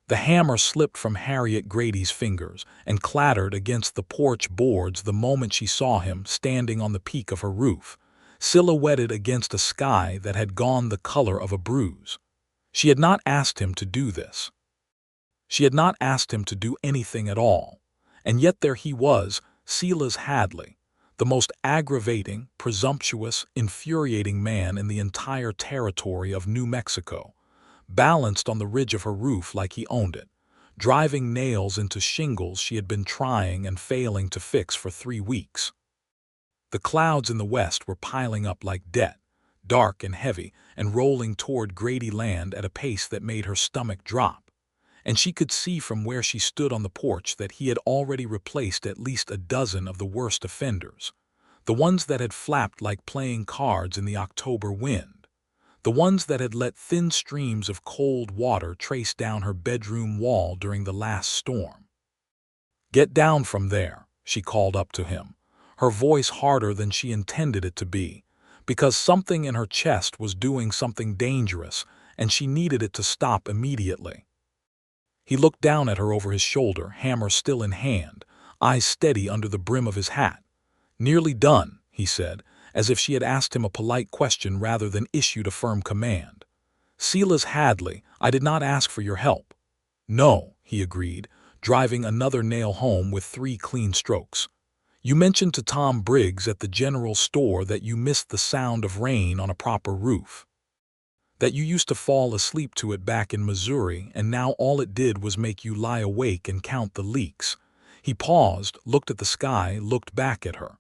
The hammer slipped from Harriet Grady's fingers and clattered against the porch boards the moment she saw him standing on the peak of her roof, silhouetted against a sky that had gone the color of a bruise. She had not asked him to do this. She had not asked him to do anything at all, and yet there he was, Silas Hadley, the most aggravating, presumptuous, infuriating man in the entire territory of New Mexico, balanced on the ridge of her roof like he owned it, driving nails into shingles she had been trying and failing to fix for 3 weeks. The clouds in the west were piling up like debt, dark and heavy, and rolling toward Grady land at a pace that made her stomach drop, and she could see from where she stood on the porch that he had already replaced at least a dozen of the worst offenders, the ones that had flapped like playing cards in the October wind, the ones that had let thin streams of cold water trace down her bedroom wall during the last storm. "Get down from there," she called up to him, her voice harder than she intended it to be, because something in her chest was doing something dangerous and she needed it to stop immediately. He looked down at her over his shoulder, hammer still in hand, eyes steady under the brim of his hat. "Nearly done," he said, as if she had asked him a polite question rather than issued a firm command. "Silas Hadley, I did not ask for your help." "No," he agreed, driving another nail home with 3 clean strokes. "You mentioned to Tom Briggs at the general store that you missed the sound of rain on a proper roof, that you used to fall asleep to it back in Missouri, and now all it did was make you lie awake and count the leaks." He paused, looked at the sky, looked back at her.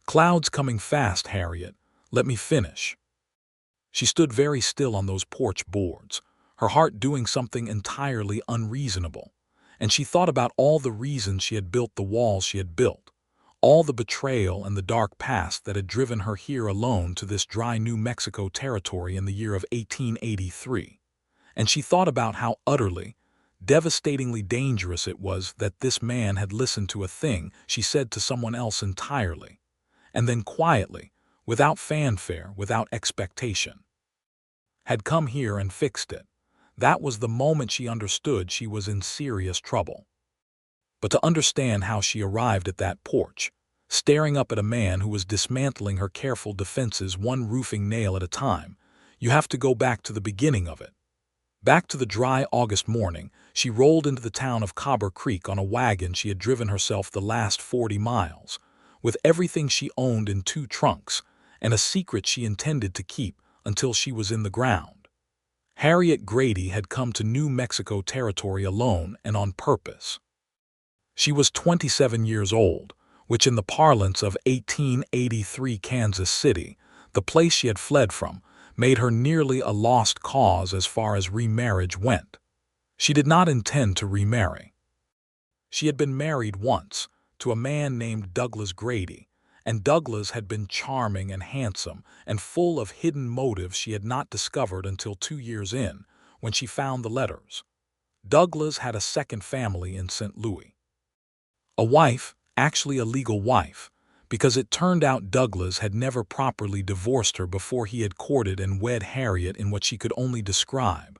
"Clouds coming fast, Harriet. Let me finish." She stood very still on those porch boards, her heart doing something entirely unreasonable, and she thought about all the reasons she had built the walls she had built, all the betrayal and the dark past that had driven her here alone to this dry New Mexico territory in the year of 1883. And she thought about how utterly, devastatingly dangerous it was that this man had listened to a thing she said to someone else entirely, and then quietly, without fanfare, without expectation, had come here and fixed it. That was the moment she understood she was in serious trouble. But to understand how she arrived at that porch, staring up at a man who was dismantling her careful defenses one roofing nail at a time, you have to go back to the beginning of it. Back to the dry August morning, she rolled into the town of Cobre Creek on a wagon she had driven herself the last 40 miles, with everything she owned in 2 trunks, and a secret she intended to keep until she was in the ground. Harriet Grady had come to New Mexico territory alone and on purpose. She was 27 years old, which in the parlance of 1883 Kansas City, the place she had fled from, made her nearly a lost cause as far as remarriage went. She did not intend to remarry. She had been married once, to a man named Douglas Grady, and Douglas had been charming and handsome and full of hidden motives she had not discovered until 2 years in, when she found the letters. Douglas had a second family in St. Louis. A wife, actually a legal wife, because it turned out Douglas had never properly divorced her before he had courted and wed Harriet in what she could only describe,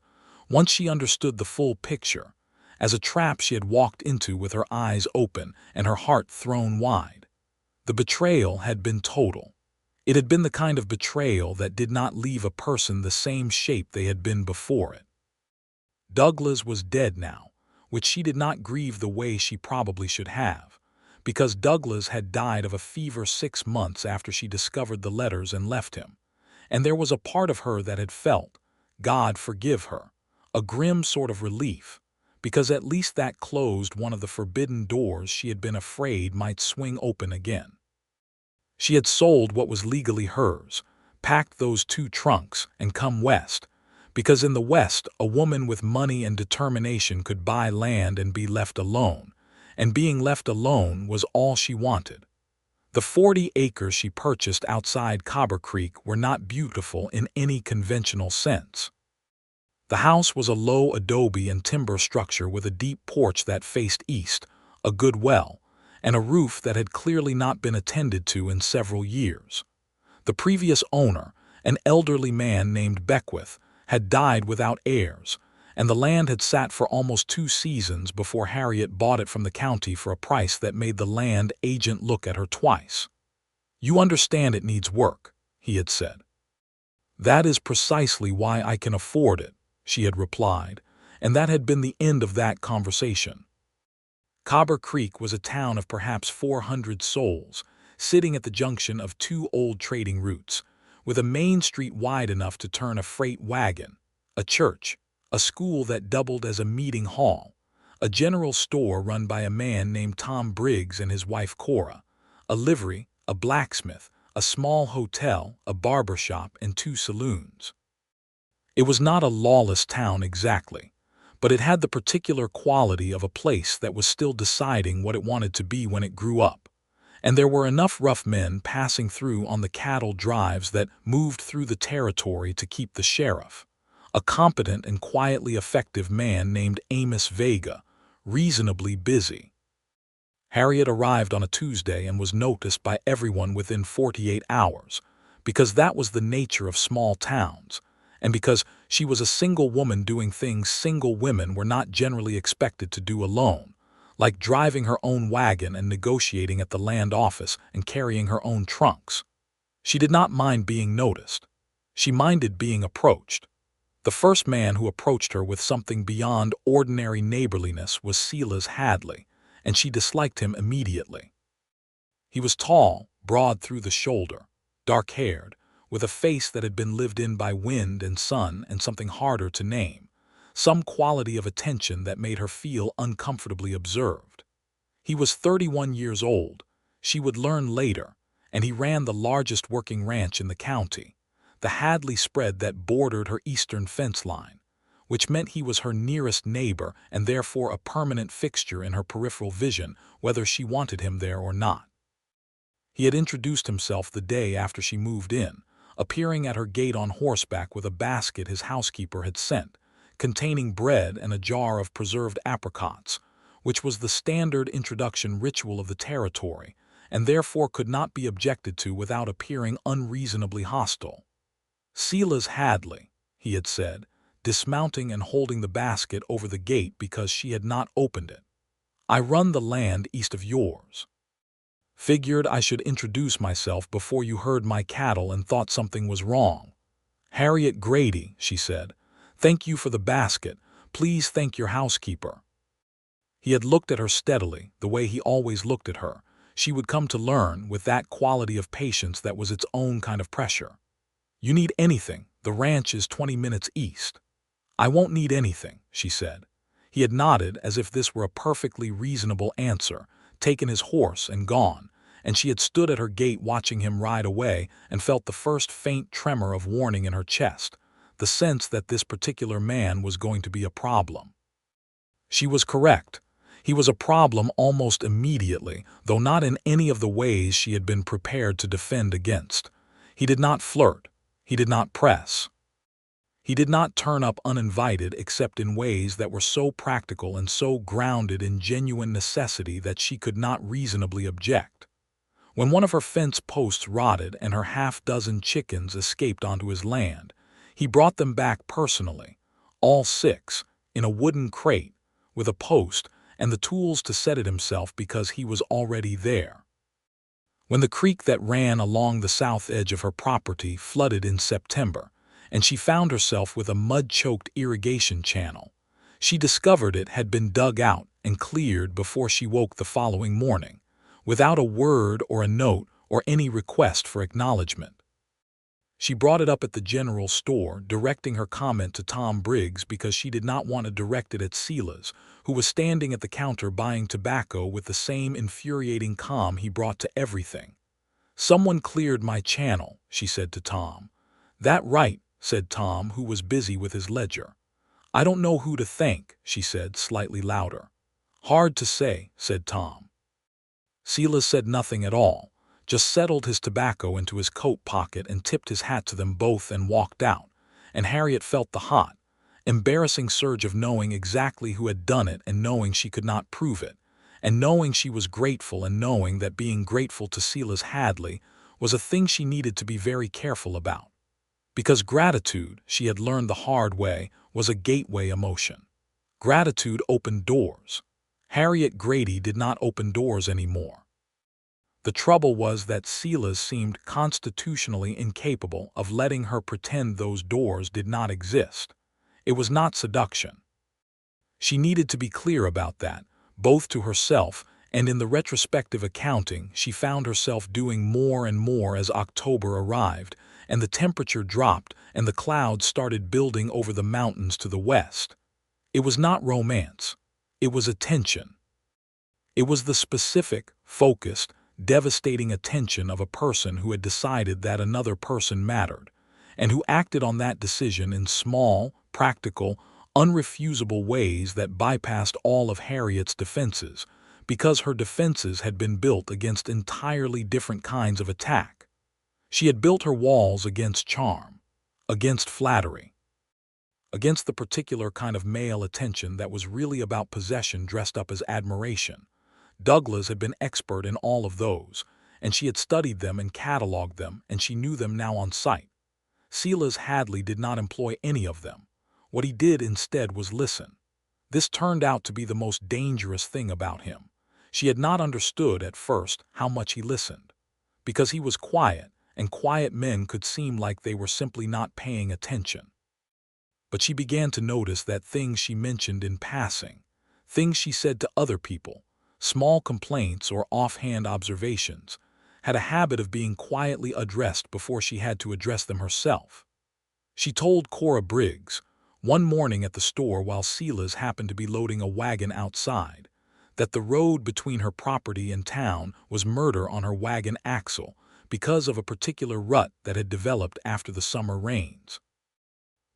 once she understood the full picture, as a trap she had walked into with her eyes open and her heart thrown wide. The betrayal had been total. It had been the kind of betrayal that did not leave a person the same shape they had been before it. Douglas was dead now, which she did not grieve the way she probably should have, because Douglas had died of a fever 6 months after she discovered the letters and left him, and there was a part of her that had felt, God forgive her, a grim sort of relief, because at least that closed one of the forbidden doors she had been afraid might swing open again. She had sold what was legally hers, packed those 2 trunks, and come west, because in the West a woman with money and determination could buy land and be left alone, and being left alone was all she wanted. The 40 acres she purchased outside Cobre Creek were not beautiful in any conventional sense. The house was a low adobe and timber structure with a deep porch that faced east, a good well, and a roof that had clearly not been attended to in several years. The previous owner, an elderly man named Beckwith, had died without heirs, and the land had sat for almost 2 seasons before Harriet bought it from the county for a price that made the land agent look at her twice. "You understand it needs work," he had said. "That is precisely why I can afford it," she had replied, and that had been the end of that conversation. Cobre Creek was a town of perhaps 400 souls, sitting at the junction of two old trading routes, with a main street wide enough to turn a freight wagon, a church, a school that doubled as a meeting hall, a general store run by a man named Tom Briggs and his wife Cora, a livery, a blacksmith, a small hotel, a barber shop, and 2 saloons. It was not a lawless town exactly, but it had the particular quality of a place that was still deciding what it wanted to be when it grew up, and there were enough rough men passing through on the cattle drives that moved through the territory to keep the sheriff, a competent and quietly effective man named Amos Vega, reasonably busy. Harriet arrived on a Tuesday and was noticed by everyone within 48 hours, because that was the nature of small towns, and because she was a single woman doing things single women were not generally expected to do alone, like driving her own wagon and negotiating at the land office and carrying her own trunks. She did not mind being noticed. She minded being approached. The first man who approached her with something beyond ordinary neighborliness was Silas Hadley, and she disliked him immediately. He was tall, broad through the shoulder, dark-haired, with a face that had been lived in by wind and sun and something harder to name, some quality of attention that made her feel uncomfortably observed. He was 31 years old, she would learn later, and he ran the largest working ranch in the county, the Hadley spread that bordered her eastern fence line, which meant he was her nearest neighbor and therefore a permanent fixture in her peripheral vision, whether she wanted him there or not. He had introduced himself the day after she moved in, appearing at her gate on horseback with a basket his housekeeper had sent, containing bread and a jar of preserved apricots, which was the standard introduction ritual of the territory, and therefore could not be objected to without appearing unreasonably hostile. "Silas Hadley," he had said, dismounting and holding the basket over the gate because she had not opened it. "I run the land east of yours. Figured I should introduce myself before you heard my cattle and thought something was wrong. Harriet Grady," she said. "Thank you for the basket. Please thank your housekeeper." He had looked at her steadily, the way he always looked at her. She would come to learn, with that quality of patience that was its own kind of pressure. "You need anything, the ranch is 20 minutes east." "I won't need anything," she said. He had nodded as if this were a perfectly reasonable answer, taken his horse and gone, and she had stood at her gate watching him ride away and felt the first faint tremor of warning in her chest, the sense that this particular man was going to be a problem. She was correct. He was a problem almost immediately, though not in any of the ways she had been prepared to defend against. He did not flirt. He did not press. He did not turn up uninvited except in ways that were so practical and so grounded in genuine necessity that she could not reasonably object. When one of her fence posts rotted and her half-dozen chickens escaped onto his land, he brought them back personally, all 6, in a wooden crate, with a post and the tools to set it himself because he was already there. When the creek that ran along the south edge of her property flooded in September, and she found herself with a mud-choked irrigation channel, she discovered it had been dug out and cleared before she woke the following morning, without a word or a note or any request for acknowledgement. She brought it up at the general store, directing her comment to Tom Briggs because she did not want to direct it at Silas, who was standing at the counter buying tobacco with the same infuriating calm he brought to everything. "Someone cleared my channel," she said to Tom. "That right," said Tom, who was busy with his ledger. "I don't know who to thank," she said, slightly louder. "Hard to say," said Tom. Silas said nothing at all, just settled his tobacco into his coat pocket and tipped his hat to them both and walked out, and Harriet felt the hot, embarrassing surge of knowing exactly who had done it and knowing she could not prove it, and knowing she was grateful and knowing that being grateful to Silas Hadley was a thing she needed to be very careful about. Because gratitude, she had learned the hard way, was a gateway emotion. Gratitude opened doors. Harriet Grady did not open doors anymore. The trouble was that Silas seemed constitutionally incapable of letting her pretend those doors did not exist. It was not seduction. She needed to be clear about that, both to herself and in the retrospective accounting she found herself doing more and more as October arrived, and the temperature dropped and the clouds started building over the mountains to the west. It was not romance. It was attention. It was the specific, focused, devastating attention of a person who had decided that another person mattered, and who acted on that decision in small, practical, unrefusable ways that bypassed all of Harriet's defenses, because her defenses had been built against entirely different kinds of attack. She had built her walls against charm, against flattery, against the particular kind of male attention that was really about possession dressed up as admiration. Douglas had been expert in all of those, and she had studied them and cataloged them, and she knew them now on sight. Silas Hadley did not employ any of them. What he did instead was listen. This turned out to be the most dangerous thing about him. She had not understood at first how much he listened, because he was quiet, and quiet men could seem like they were simply not paying attention. But she began to notice that things she mentioned in passing, things she said to other people, small complaints or offhand observations, had a habit of being quietly addressed before she had to address them herself. She told Cora Briggs, one morning at the store while Silas happened to be loading a wagon outside, that the road between her property and town was murder on her wagon axle because of a particular rut that had developed after the summer rains.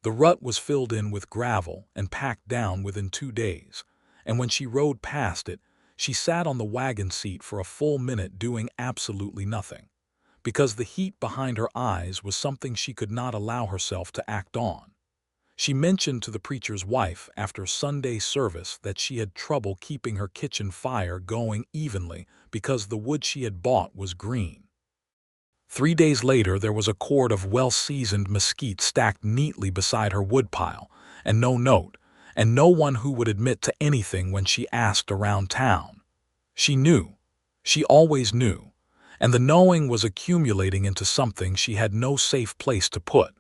The rut was filled in with gravel and packed down within 2 days, and when she rode past it, she sat on the wagon seat for a full minute doing absolutely nothing, because the heat behind her eyes was something she could not allow herself to act on. She mentioned to the preacher's wife after Sunday service that she had trouble keeping her kitchen fire going evenly because the wood she had bought was green. 3 days later there was a cord of well-seasoned mesquite stacked neatly beside her woodpile, and no note, and no one who would admit to anything when she asked around town. She knew. She always knew, and the knowing was accumulating into something she had no safe place to put.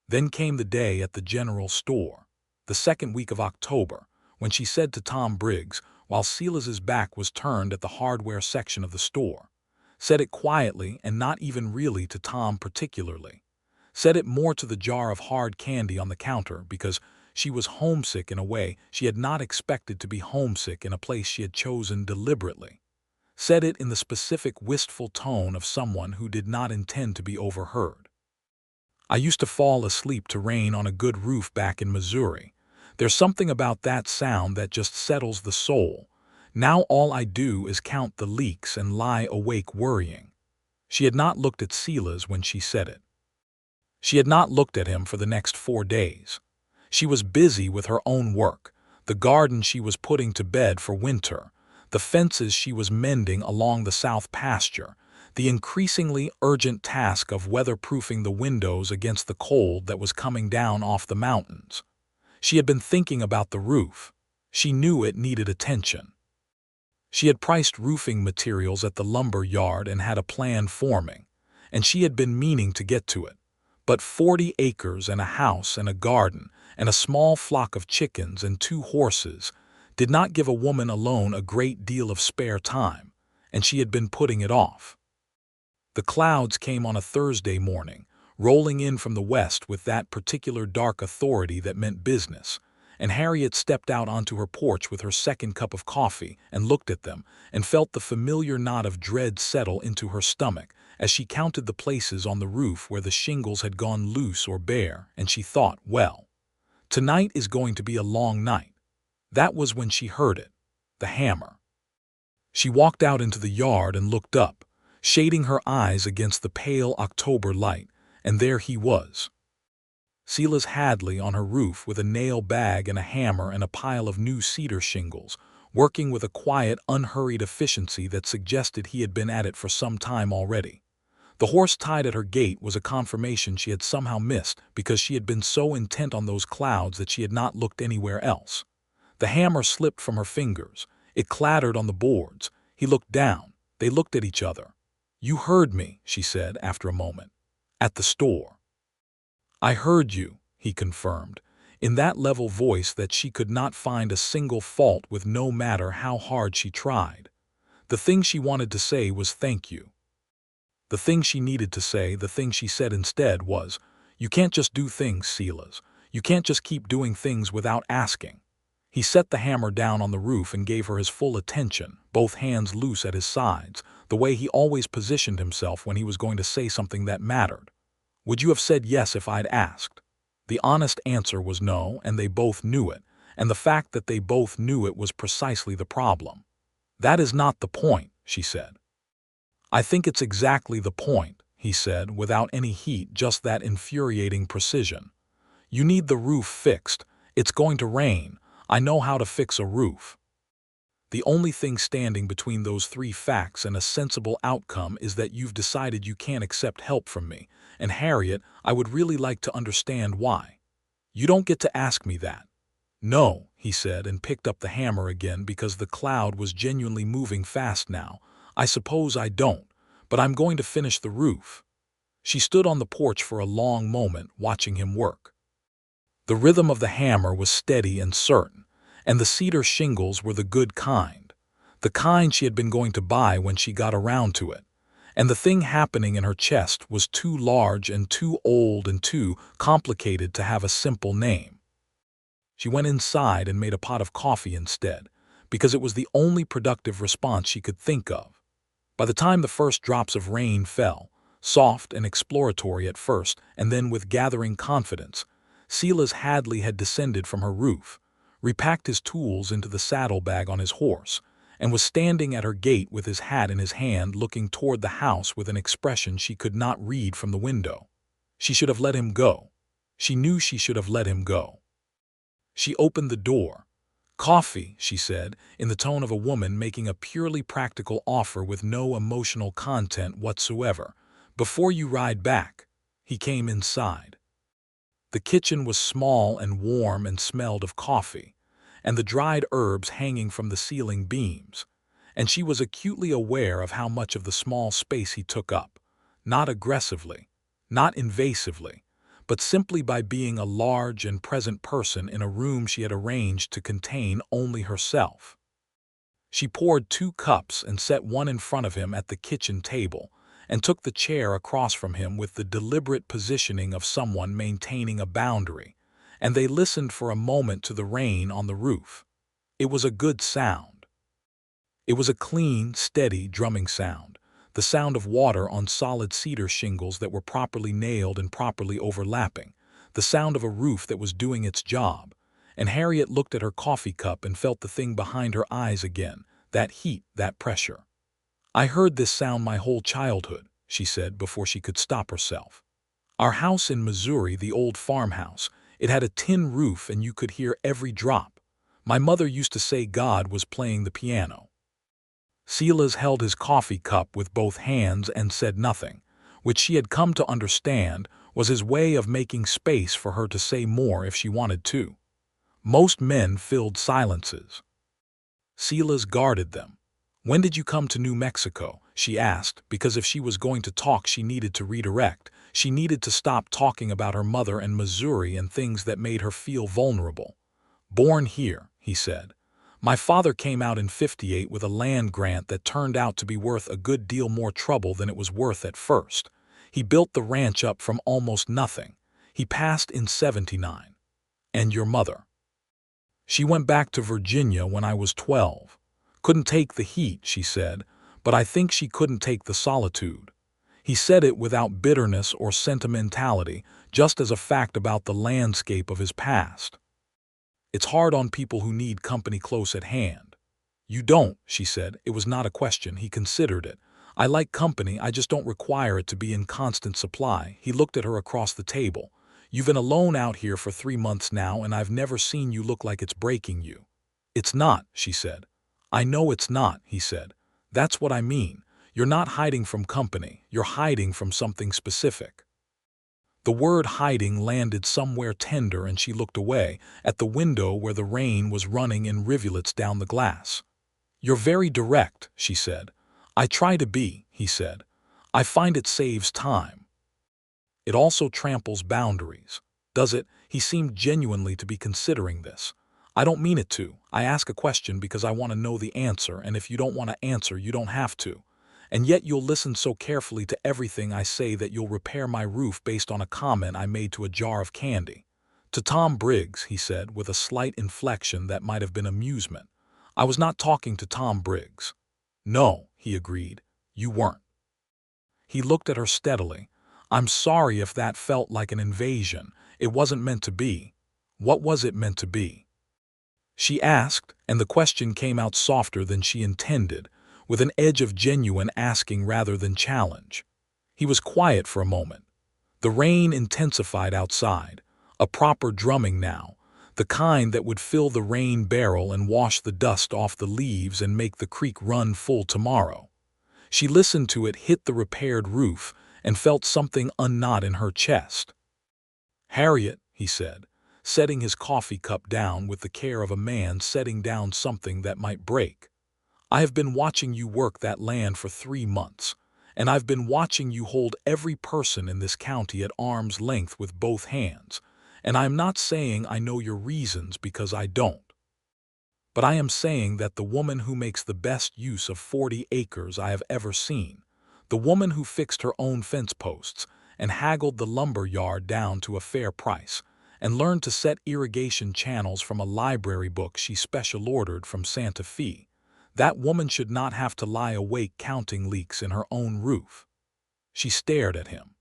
Then came the day at the general store, the second week of October, when she said to Tom Briggs, while Silas's back was turned at the hardware section of the store, said it quietly and not even really to Tom particularly, said it more to the jar of hard candy on the counter because she was homesick in a way she had not expected to be homesick in a place she had chosen deliberately, said it in the specific wistful tone of someone who did not intend to be overheard. I used to fall asleep to rain on a good roof back in Missouri. There's something about that sound that just settles the soul. Now all I do is count the leaks and lie awake worrying. She had not looked at Silas when she said it. She had not looked at him for the next 4 days. She was busy with her own work, the garden she was putting to bed for winter, the fences she was mending along the south pasture, the increasingly urgent task of weatherproofing the windows against the cold that was coming down off the mountains. She had been thinking about the roof. She knew it needed attention. She had priced roofing materials at the lumber yard and had a plan forming, and she had been meaning to get to it. But 40 acres and a house and a garden and a small flock of chickens and 2 horses did not give a woman alone a great deal of spare time, and she had been putting it off. The clouds came on a Thursday morning, rolling in from the west with that particular dark authority that meant business, and Harriet stepped out onto her porch with her second cup of coffee and looked at them and felt the familiar knot of dread settle into her stomach as she counted the places on the roof where the shingles had gone loose or bare, and she thought, well, tonight is going to be a long night. That was when she heard it, the hammer. She walked out into the yard and looked up, shading her eyes against the pale October light, and there he was. Silas Hadley on her roof with a nail bag and a hammer and a pile of new cedar shingles, working with a quiet, unhurried efficiency that suggested he had been at it for some time already. The horse tied at her gate was a confirmation she had somehow missed because she had been so intent on those clouds that she had not looked anywhere else. The hammer slipped from her fingers. It clattered on the boards. He looked down. They looked at each other. "You heard me," she said after a moment. "At the store." "I heard you," he confirmed, in that level voice that she could not find a single fault with no matter how hard she tried. The thing she wanted to say was thank you. The thing she needed to say, the thing she said instead was, "You can't just do things, Silas. You can't just keep doing things without asking." He set the hammer down on the roof and gave her his full attention, both hands loose at his sides, the way he always positioned himself when he was going to say something that mattered. "Would you have said yes if I'd asked?" The honest answer was no, and they both knew it, and the fact that they both knew it was precisely the problem. "That is not the point," she said. "I think it's exactly the point," he said, without any heat, just that infuriating precision. "You need the roof fixed. It's going to rain. I know how to fix a roof." The only thing standing between those three facts and a sensible outcome is that you've decided you can't accept help from me, and Harriet, I would really like to understand why. "You don't get to ask me that." "No," he said, and picked up the hammer again because the cloud was genuinely moving fast now. "I suppose I don't, but I'm going to finish the roof." She stood on the porch for a long moment, watching him work. The rhythm of the hammer was steady and certain, and the cedar shingles were the good the kind she had been going to buy when she got around to it. And the thing happening in her chest was too large and too old and too complicated to have a simple name. She went inside and made a pot of coffee instead, because it was the only productive response she could think of. By the time the first drops of rain fell, soft and exploratory at first, and then with gathering confidence, Silas Hadley had descended from her roof, repacked his tools into the saddlebag on his horse, and was standing at her gate with his hat in his hand, looking toward the house with an expression she could not read from the window. She should have let him go. She knew she should have let him go. She opened the door. "Coffee," she said, in the tone of a woman making a purely practical offer with no emotional content whatsoever. "Before you ride back." He came inside. The kitchen was small and warm and smelled of coffee, and the dried herbs hanging from the ceiling beams, and she was acutely aware of how much of the small space he took up, not aggressively, not invasively, but simply by being a large and present person in a room she had arranged to contain only herself. She poured 2 cups and set one in front of him at the kitchen table, and took the chair across from him with the deliberate positioning of someone maintaining a boundary, and they listened for a moment to the rain on the roof. It was a good sound. It was a clean, steady drumming sound, the sound of water on solid cedar shingles that were properly nailed and properly overlapping, the sound of a roof that was doing its job. And Harriet looked at her coffee cup and felt the thing behind her eyes again, that heat, that pressure. "I heard this sound my whole childhood," she said before she could stop herself. "Our house in Missouri, the old farmhouse, it had a tin roof and you could hear every drop. My mother used to say God was playing the piano." Silas held his coffee cup with both hands and said nothing, which she had come to understand was his way of making space for her to say more if she wanted to. Most men filled silences. Silas guarded them. "When did you come to New Mexico?" she asked, because if she was going to talk she needed to redirect. She needed to stop talking about her mother and Missouri and things that made her feel vulnerable. "Born here," he said. "My father came out in '58 with a land grant that turned out to be worth a good deal more trouble than it was worth at first. He built the ranch up from almost nothing. He passed in '79. And your mother?" "She went back to Virginia when I was 12. Couldn't take the heat," she said, "but I think she couldn't take the solitude." He said it without bitterness or sentimentality, just as a fact about the landscape of his past. "It's hard on people who need company close at hand." "You don't," she said. It was not a question. He considered it. "I like company, I just don't require it to be in constant supply." He looked at her across the table. "You've been alone out here for 3 months now, and I've never seen you look like it's breaking you." "It's not," she said. "I know it's not," he said. "That's what I mean. You're not hiding from company, you're hiding from something specific. The word hiding landed somewhere tender and she looked away, at the window where the rain was running in rivulets down the glass. You're very direct, she said. I try to be, he said. I find it saves time. It also tramples boundaries. Does it? He seemed genuinely to be considering this. I don't mean it to. I ask a question because I want to know the answer, and if you don't want to answer, you don't have to. And yet you'll listen so carefully to everything I say that you'll repair my roof based on a comment I made to a jar of candy. To Tom Briggs, he said, with a slight inflection that might have been amusement. I was not talking to Tom Briggs. No, he agreed. You weren't. He looked at her steadily. I'm sorry if that felt like an invasion. It wasn't meant to be. What was it meant to be? She asked, and the question came out softer than she intended, with an edge of genuine asking rather than challenge. He was quiet for a moment. The rain intensified outside, a proper drumming now, the kind that would fill the rain barrel and wash the dust off the leaves and make the creek run full tomorrow. She listened to it hit the repaired roof and felt something unknot in her chest. Harriet, he said, setting his coffee cup down with the care of a man setting down something that might break. I have been watching you work that land for 3 months, and I've been watching you hold every person in this county at arm's length with both hands, and I am not saying I know your reasons because I don't. But I am saying that the woman who makes the best use of 40 acres I have ever seen, the woman who fixed her own fence posts and haggled the lumber yard down to a fair price, and learned to set irrigation channels from a library book she special ordered from Santa Fe, that woman should not have to lie awake counting leaks in her own roof. She stared at him.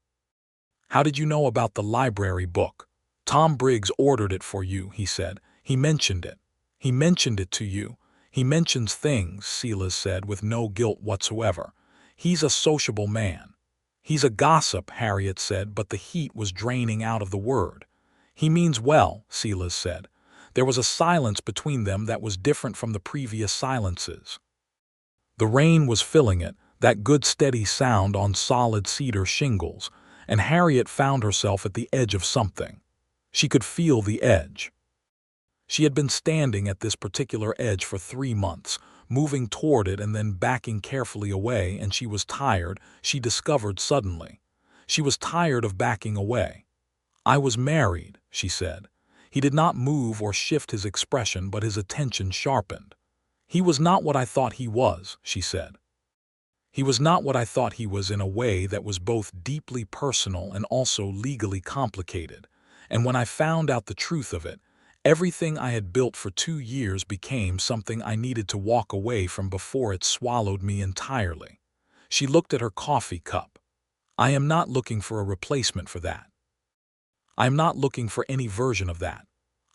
How did you know about the library book? Tom Briggs ordered it for you, he said. He mentioned it. He mentioned it to you. He mentions things, Silas said with no guilt whatsoever. He's a sociable man. He's a gossip, Harriet said, but the heat was draining out of the word. He means well, Silas said. There was a silence between them that was different from the previous silences. The rain was filling it, that good steady sound on solid cedar shingles, and Harriet found herself at the edge of something. She could feel the edge. She had been standing at this particular edge for 3 months, moving toward it and then backing carefully away, and she was tired, she discovered suddenly. She was tired of backing away. I was married, she said. He did not move or shift his expression, but his attention sharpened. He was not what I thought he was, she said. He was not what I thought he was in a way that was both deeply personal and also legally complicated. And when I found out the truth of it, everything I had built for 2 years became something I needed to walk away from before it swallowed me entirely. She looked at her coffee cup. I am not looking for a replacement for that. I am not looking for any version of that.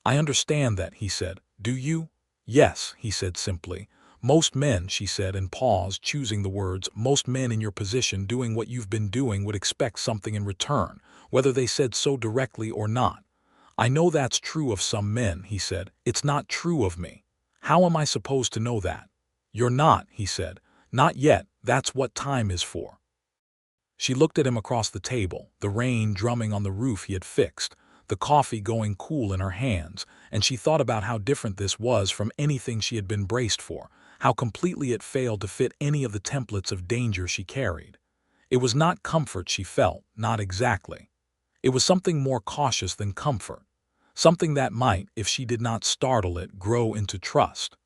I understand that, he said. Do you? Yes, he said simply. Most men, she said and paused, choosing the words, most men in your position doing what you've been doing would expect something in return, whether they said so directly or not. I know that's true of some men, he said. It's not true of me. How am I supposed to know that? You're not, he said. Not yet. That's what time is for. She looked at him across the table, the rain drumming on the roof he had fixed, the coffee going cool in her hands, and she thought about how different this was from anything she had been braced for, how completely it failed to fit any of the templates of danger she carried. It was not comfort she felt, not exactly. It was something more cautious than comfort, something that might, if she did not startle it, grow into trust.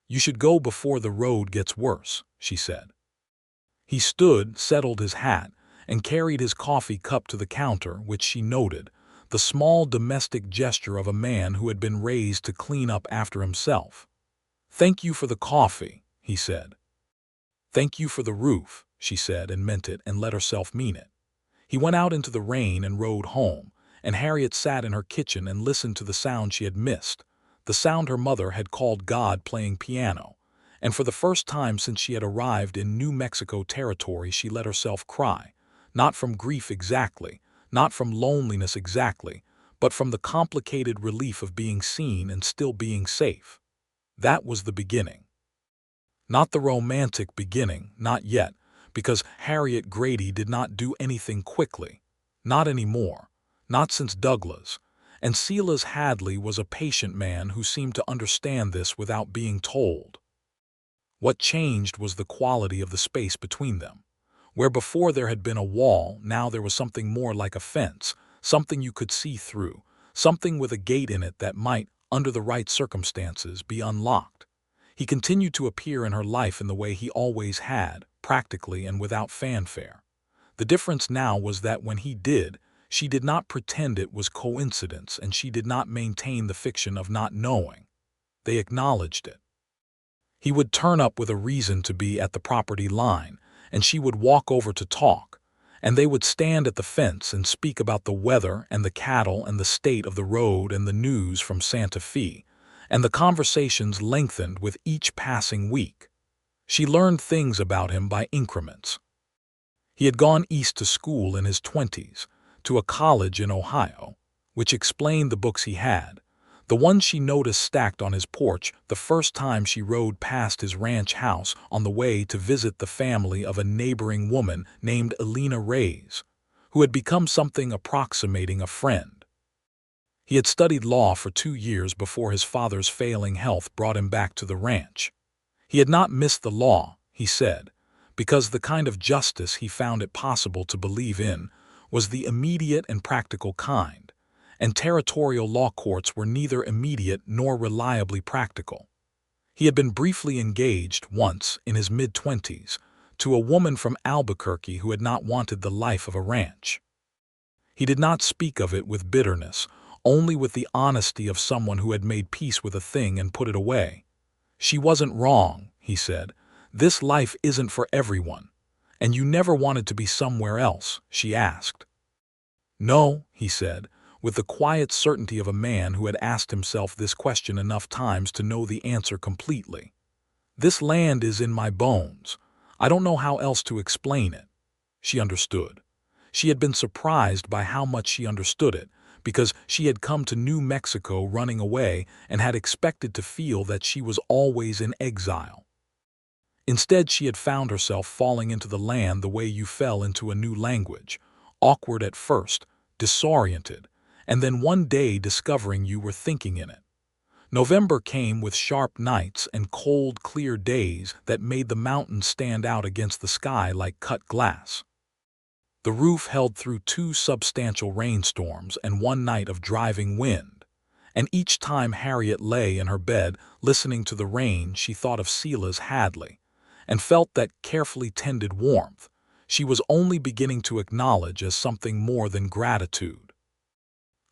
You should go before the road gets worse, she said. He stood, settled his hat, and carried his coffee cup to the counter, which she noted, the small domestic gesture of a man who had been raised to clean up after himself. Thank you for the coffee, he said. Thank you for the roof, she said and meant it and let herself mean it. He went out into the rain and rode home, and Harriet sat in her kitchen and listened to the sound she had missed, the sound her mother had called God playing piano, and for the first time since she had arrived in New Mexico territory she let herself cry, not from grief exactly, not from loneliness exactly, but from the complicated relief of being seen and still being safe. That was the beginning. Not the romantic beginning, not yet, because Harriet Grady did not do anything quickly. Not anymore. Not since Douglas. And Silas Hadley was a patient man who seemed to understand this without being told. What changed was the quality of the space between them. Where before there had been a wall, now there was something more like a fence, something you could see through, something with a gate in it that might, under the right circumstances, be unlocked. He continued to appear in her life in the way he always had, practically and without fanfare. The difference now was that when he did, she did not pretend it was coincidence, and she did not maintain the fiction of not knowing. They acknowledged it. He would turn up with a reason to be at the property line, and she would walk over to talk, and they would stand at the fence and speak about the weather and the cattle and the state of the road and the news from Santa Fe, and the conversations lengthened with each passing week. She learned things about him by increments. He had gone east to school in his 20s, to a college in Ohio, which explained the books he had, the ones she noticed stacked on his porch the first time she rode past his ranch house on the way to visit the family of a neighboring woman named Elena Reyes, who had become something approximating a friend. He had studied law for 2 years before his father's failing health brought him back to the ranch. He had not missed the law, he said, because the kind of justice he found it possible to believe in was the immediate and practical kind, and territorial law courts were neither immediate nor reliably practical. He had been briefly engaged once, in his mid-20s, to a woman from Albuquerque who had not wanted the life of a ranch. He did not speak of it with bitterness, only with the honesty of someone who had made peace with a thing and put it away. She wasn't wrong, he said. This life isn't for everyone. And you never wanted to be somewhere else, she asked. No, he said, with the quiet certainty of a man who had asked himself this question enough times to know the answer completely. This land is in my bones. I don't know how else to explain it. She understood. She had been surprised by how much she understood it, because she had come to New Mexico running away and had expected to feel that she was always in exile. Instead, she had found herself falling into the land the way you fell into a new language, awkward at first, disoriented, and then one day discovering you were thinking in it. November came with sharp nights and cold, clear days that made the mountains stand out against the sky like cut glass. The roof held through 2 substantial rainstorms and 1 night of driving wind, and each time Harriet lay in her bed listening to the rain she thought of Silas Hadley, and felt that carefully tended warmth she was only beginning to acknowledge as something more than gratitude.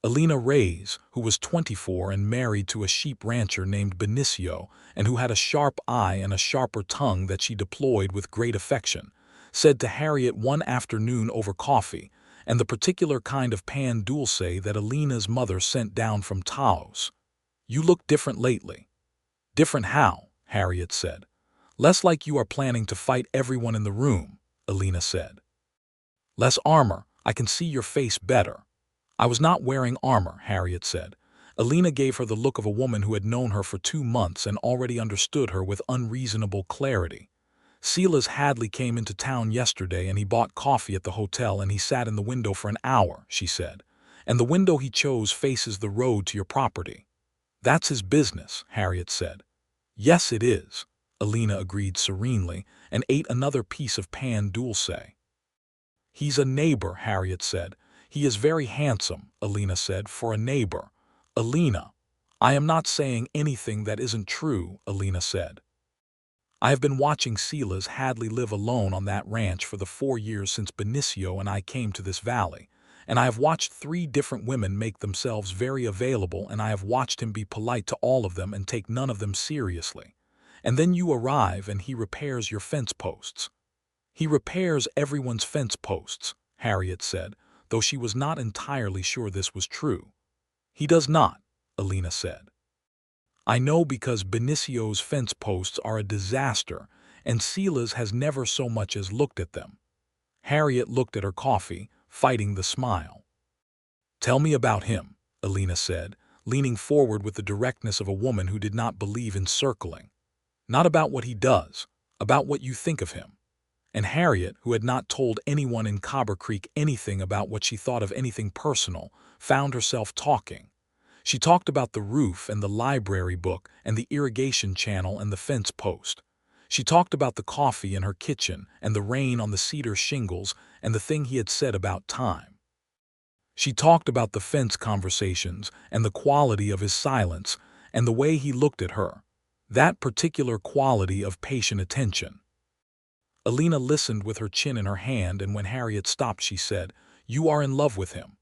Elena Reyes, who was 24 and married to a sheep rancher named Benicio, and who had a sharp eye and a sharper tongue that she deployed with great affection, said to Harriet one afternoon over coffee, and the particular kind of pan dulce that Elena's mother sent down from Taos, "You look different lately." "Different how?" Harriet said. "Less like you are planning to fight everyone in the room," Elena said. "Less armor. I can see your face better." "I was not wearing armor," Harriet said. Elena gave her the look of a woman who had known her for 2 months and already understood her with unreasonable clarity. "Silas Hadley came into town yesterday and he bought coffee at the hotel and he sat in the window for an hour," she said. "And the window he chose faces the road to your property." "That's his business," Harriet said. "Yes, it is," Elena agreed serenely, and ate another piece of pan dulce. "He's a neighbor," Harriet said. "He is very handsome," Elena said, "for a neighbor." "Elena, I am not saying anything that isn't true," Elena said. "I have been watching Silas Hadley live alone on that ranch for the 4 years since Benicio and I came to this valley, and I have watched 3 different women make themselves very available, and I have watched him be polite to all of them and take none of them seriously. And then you arrive and he repairs your fence posts." "He repairs everyone's fence posts," Harriet said, though she was not entirely sure this was true. "He does not," Elena said. "I know because Benicio's fence posts are a disaster, and Silas has never so much as looked at them." Harriet looked at her coffee, fighting the smile. "Tell me about him," Elena said, leaning forward with the directness of a woman who did not believe in circling. "Not about what he does, about what you think of him." And Harriet, who had not told anyone in Cobre Creek anything about what she thought of anything personal, found herself talking. She talked about the roof and the library book and the irrigation channel and the fence post. She talked about the coffee in her kitchen and the rain on the cedar shingles and the thing he had said about time. She talked about the fence conversations and the quality of his silence and the way he looked at her, that particular quality of patient attention. Alina listened with her chin in her hand, and when Harriet stopped she said, "You are in love with him."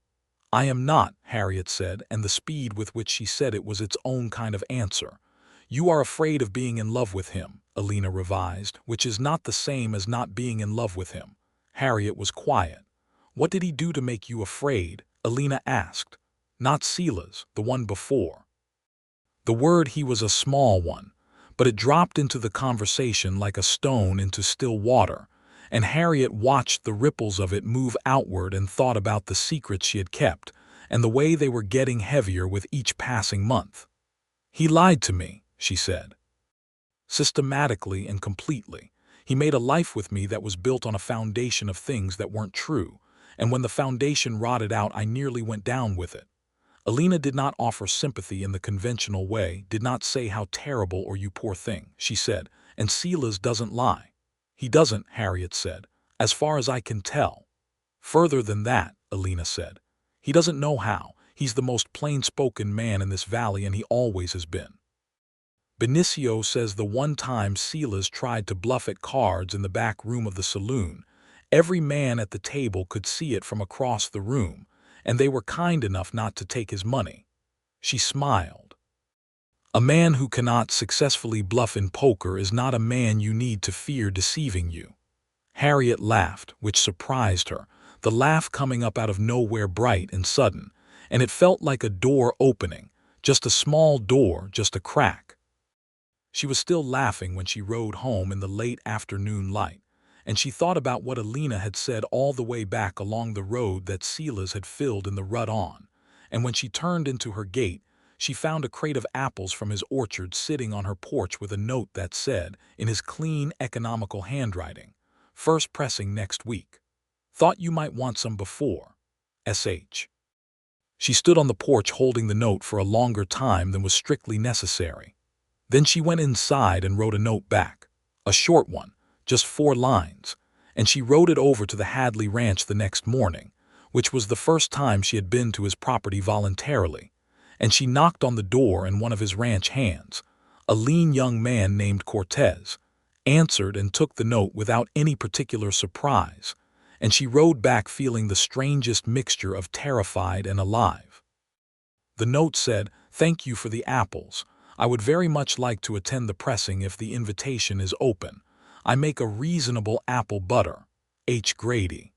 "I am not," Harriet said, and the speed with which she said it was its own kind of answer. "You are afraid of being in love with him," Alina revised, "which is not the same as not being in love with him." Harriet was quiet. "What did he do to make you afraid?" Alina asked. "Not Silas, the one before." The word "he" was a small one, but it dropped into the conversation like a stone into still water, and Harriet watched the ripples of it move outward and thought about the secrets she had kept and the way they were getting heavier with each passing month. "He lied to me," she said. "Systematically and completely. He made a life with me that was built on a foundation of things that weren't true, and when the foundation rotted out I nearly went down with it." Alina did not offer sympathy in the conventional way, did not say "how terrible" or "you poor thing." She said, "And Silas doesn't lie." "He doesn't," Harriet said, "as far as I can tell." "Further than that," Alina said. "He doesn't know how. He's the most plain-spoken man in this valley, and he always has been." Benicio says the one time Silas tried to bluff at cards in the back room of the saloon, every man at the table could see it from across the room, and they were kind enough not to take his money. She smiled. "A man who cannot successfully bluff in poker is not a man you need to fear deceiving you." Harriet laughed, which surprised her, the laugh coming up out of nowhere, bright and sudden, and it felt like a door opening, just a small door, just a crack. She was still laughing when she rode home in the late afternoon light, and she thought about what Alina had said all the way back along the road that Silas had filled in the rut on, and when she turned into her gate, she found a crate of apples from his orchard sitting on her porch with a note that said, in his clean, economical handwriting, "First pressing next week. Thought you might want some before. S.H." She stood on the porch holding the note for a longer time than was strictly necessary. Then she went inside and wrote a note back, a short one, just 4 lines, and she rode it over to the Hadley ranch the next morning, which was the first time she had been to his property voluntarily, and she knocked on the door, and one of his ranch hands, a lean young man named Cortez, answered and took the note without any particular surprise, and she rode back feeling the strangest mixture of terrified and alive. The note said, "Thank you for the apples. I would very much like to attend the pressing if the invitation is open. I make a reasonable apple butter. H. Grady."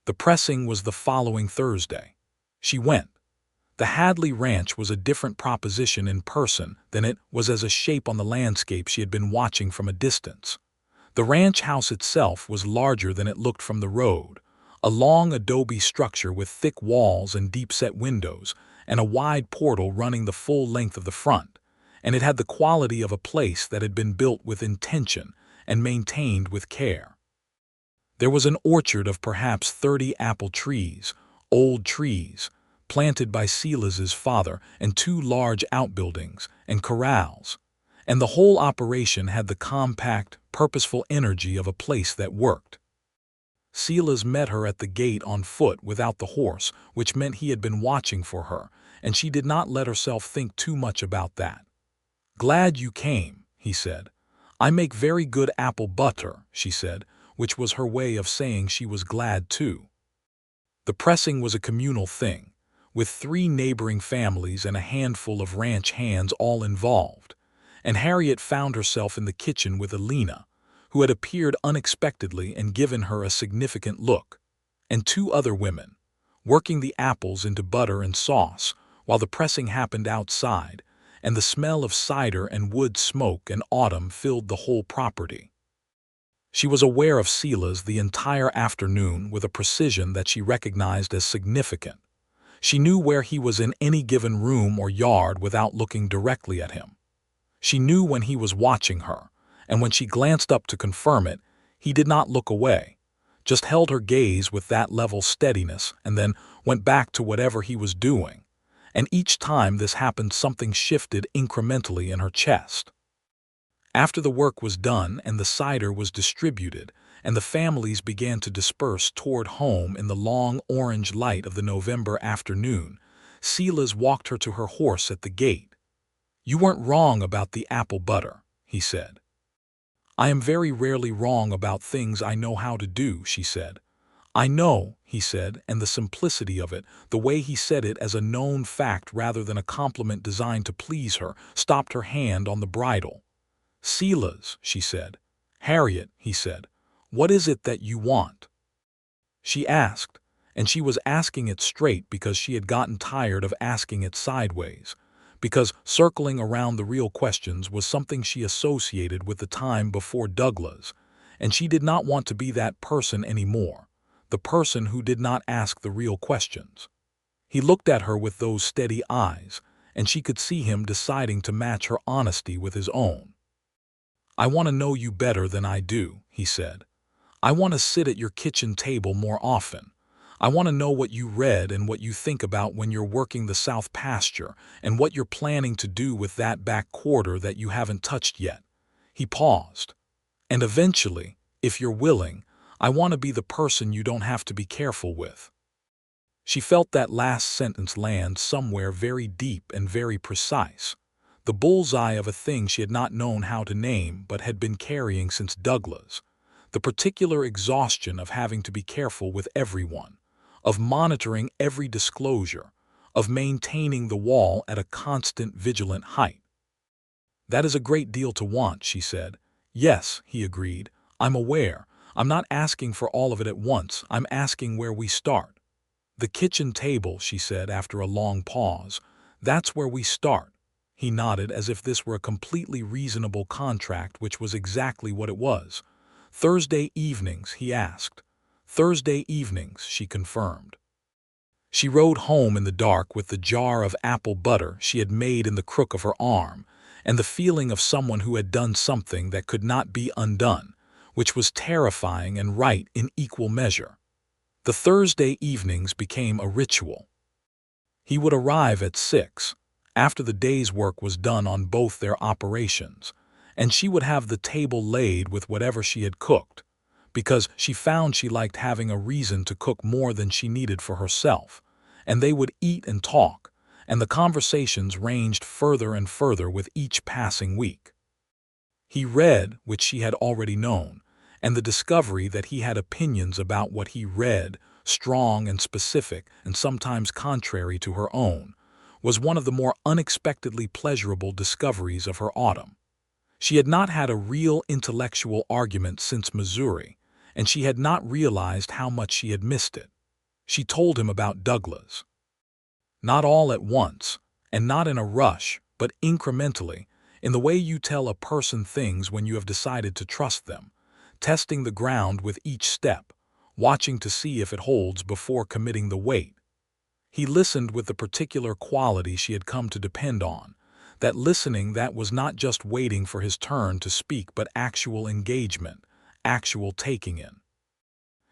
The pressing was the following Thursday. She went. The Hadley ranch was a different proposition in person than it was as a shape on the landscape she had been watching from a distance. The ranch house itself was larger than it looked from the road, a long adobe structure with thick walls and deep-set windows, and a wide portal running the full length of the front, and it had the quality of a place that had been built with intention and maintained with care. There was an orchard of perhaps 30 apple trees, old trees, planted by Silas's father, and 2 large outbuildings and corrals, and the whole operation had the compact, purposeful energy of a place that worked. Silas met her at the gate on foot without the horse, which meant he had been watching for her, and she did not let herself think too much about that. "Glad you came," he said. "I make very good apple butter," she said, which was her way of saying she was glad too. The pressing was a communal thing, with 3 neighboring families and a handful of ranch hands all involved, and Harriet found herself in the kitchen with Alina, who had appeared unexpectedly and given her a significant look, and 2 other women, working the apples into butter and sauce while the pressing happened outside, and the smell of cider and wood smoke and autumn filled the whole property. She was aware of Silas the entire afternoon with a precision that she recognized as significant. She knew where he was in any given room or yard without looking directly at him. She knew when he was watching her, and when she glanced up to confirm it, He did not look away, just held her gaze with that level steadiness and then went back to whatever he was doing. And each time this happened, something shifted incrementally in her chest. After the work was done and the cider was distributed, and the families began to disperse toward home in the long orange light of the November afternoon, Silas walked her to her horse at the gate. "You weren't wrong about the apple butter," he said. "I am very rarely wrong about things I know how to do," she said. "I know," he said, and the simplicity of it, the way he said it as a known fact rather than a compliment designed to please her, stopped her hand on the bridle. "Silas," she said. "Harriet," he said, "what is it that you want?" She asked, and she was asking it straight because she had gotten tired of asking it sideways, because circling around the real questions was something she associated with the time before Douglas, and she did not want to be that person anymore, the person who did not ask the real questions. He looked at her with those steady eyes, and she could see him deciding to match her honesty with his own. "I want to know you better than I do," he said. "I want to sit at your kitchen table more often. I want to know what you read and what you think about when you're working the south pasture and what you're planning to do with that back quarter that you haven't touched yet." He paused. "And eventually, if you're willing, I want to be the person you don't have to be careful with." She felt that last sentence land somewhere very deep and very precise, the bullseye of a thing she had not known how to name but had been carrying since Douglas, the particular exhaustion of having to be careful with everyone, of monitoring every disclosure, of maintaining the wall at a constant vigilant height. "That is a great deal to want," she said. "Yes," he agreed. "I'm aware. I'm not asking for all of it at once. I'm asking where we start." "The kitchen table," she said after a long pause. "That's where we start." He nodded as if this were a completely reasonable contract, which was exactly what it was. "Thursday evenings?" he asked. "Thursday evenings," she confirmed. She rode home in the dark with the jar of apple butter she had made in the crook of her arm, and the feeling of someone who had done something that could not be undone, which was terrifying and right in equal measure. The Thursday evenings became a ritual. He would arrive at 6, after the day's work was done on both their operations, and she would have the table laid with whatever she had cooked, because she found she liked having a reason to cook more than she needed for herself, and they would eat and talk, and the conversations ranged further and further with each passing week. He read, which she had already known, and the discovery that he had opinions about what he read, strong and specific and sometimes contrary to her own, was one of the more unexpectedly pleasurable discoveries of her autumn. She had not had a real intellectual argument since Missouri, and she had not realized how much she had missed it. She told him about Douglas. Not all at once, and not in a rush, but incrementally, in the way you tell a person things when you have decided to trust them, testing the ground with each step, watching to see if it holds before committing the weight. He listened with the particular quality she had come to depend on, that listening that was not just waiting for his turn to speak but actual engagement, actual taking in.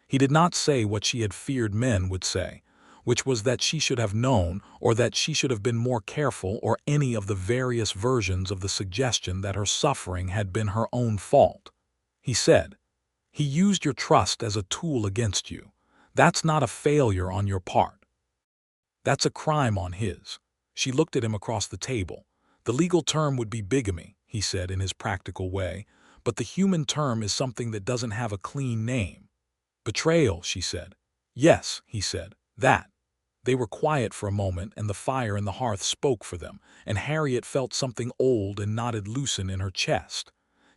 He did not say what she had feared men would say, which was that she should have known or that she should have been more careful or any of the various versions of the suggestion that her suffering had been her own fault. He said, "He used your trust as a tool against you. That's not a failure on your part. That's a crime on his." She looked at him across the table. "The legal term would be bigamy," he said in his practical way, "but the human term is something that doesn't have a clean name." "Betrayal," she said. "Yes," he said, "that." They were quiet for a moment, and the fire in the hearth spoke for them, and Harriet felt something old and knotted loosen in her chest.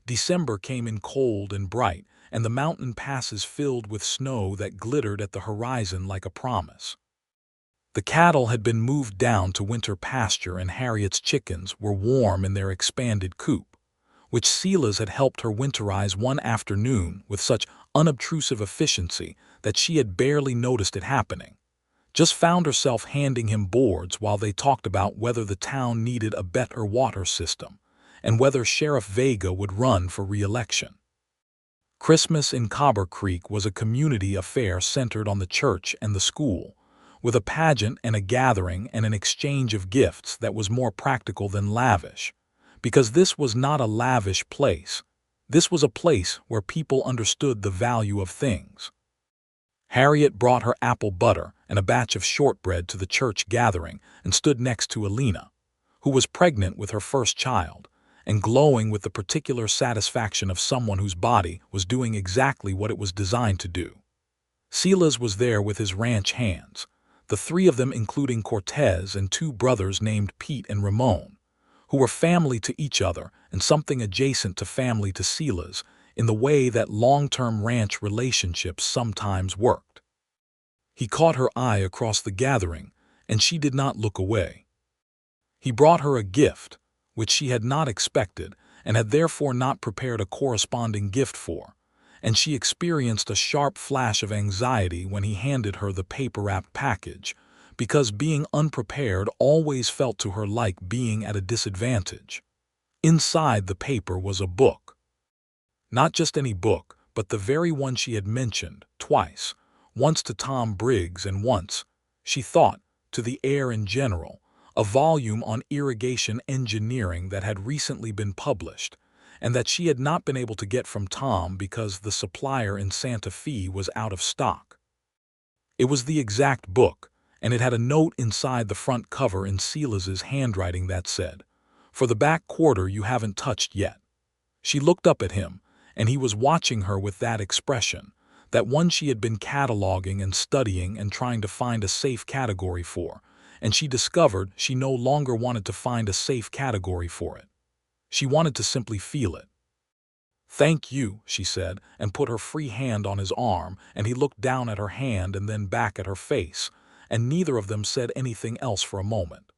December came in cold and bright, and the mountain passes filled with snow that glittered at the horizon like a promise. The cattle had been moved down to winter pasture, and Harriet's chickens were warm in their expanded coop, which Silas had helped her winterize one afternoon with such unobtrusive efficiency that she had barely noticed it happening. Just found herself handing him boards while they talked about whether the town needed a better water system and whether Sheriff Vega would run for re-election. Christmas in Cobre Creek was a community affair centered on the church and the school, with a pageant and a gathering and an exchange of gifts that was more practical than lavish. Because this was not a lavish place. This was a place where people understood the value of things. Harriet brought her apple butter and a batch of shortbread to the church gathering and stood next to Alina, who was pregnant with her first child, and glowing with the particular satisfaction of someone whose body was doing exactly what it was designed to do. Silas was there with his ranch hands, the three of them including Cortez and two brothers named Pete and Ramon, who were family to each other and something adjacent to family to Silas in the way that long-term ranch relationships sometimes worked. He caught her eye across the gathering, and she did not look away. He brought her a gift, which she had not expected and had therefore not prepared a corresponding gift for, and she experienced a sharp flash of anxiety when he handed her the paper-wrapped package, because being unprepared always felt to her like being at a disadvantage. Inside the paper was a book. Not just any book, but the very one she had mentioned, twice, once to Tom Briggs and once, she thought, to the air in general, a volume on irrigation engineering that had recently been published, and that she had not been able to get from Tom because the supplier in Santa Fe was out of stock. It was the exact book, and it had a note inside the front cover in Silas's handwriting that said, "For the back quarter you haven't touched yet." She looked up at him, and he was watching her with that expression, that one she had been cataloging and studying and trying to find a safe category for, and she discovered she no longer wanted to find a safe category for it. She wanted to simply feel it. "Thank you," she said, and put her free hand on his arm, and he looked down at her hand and then back at her face, and neither of them said anything else for a moment.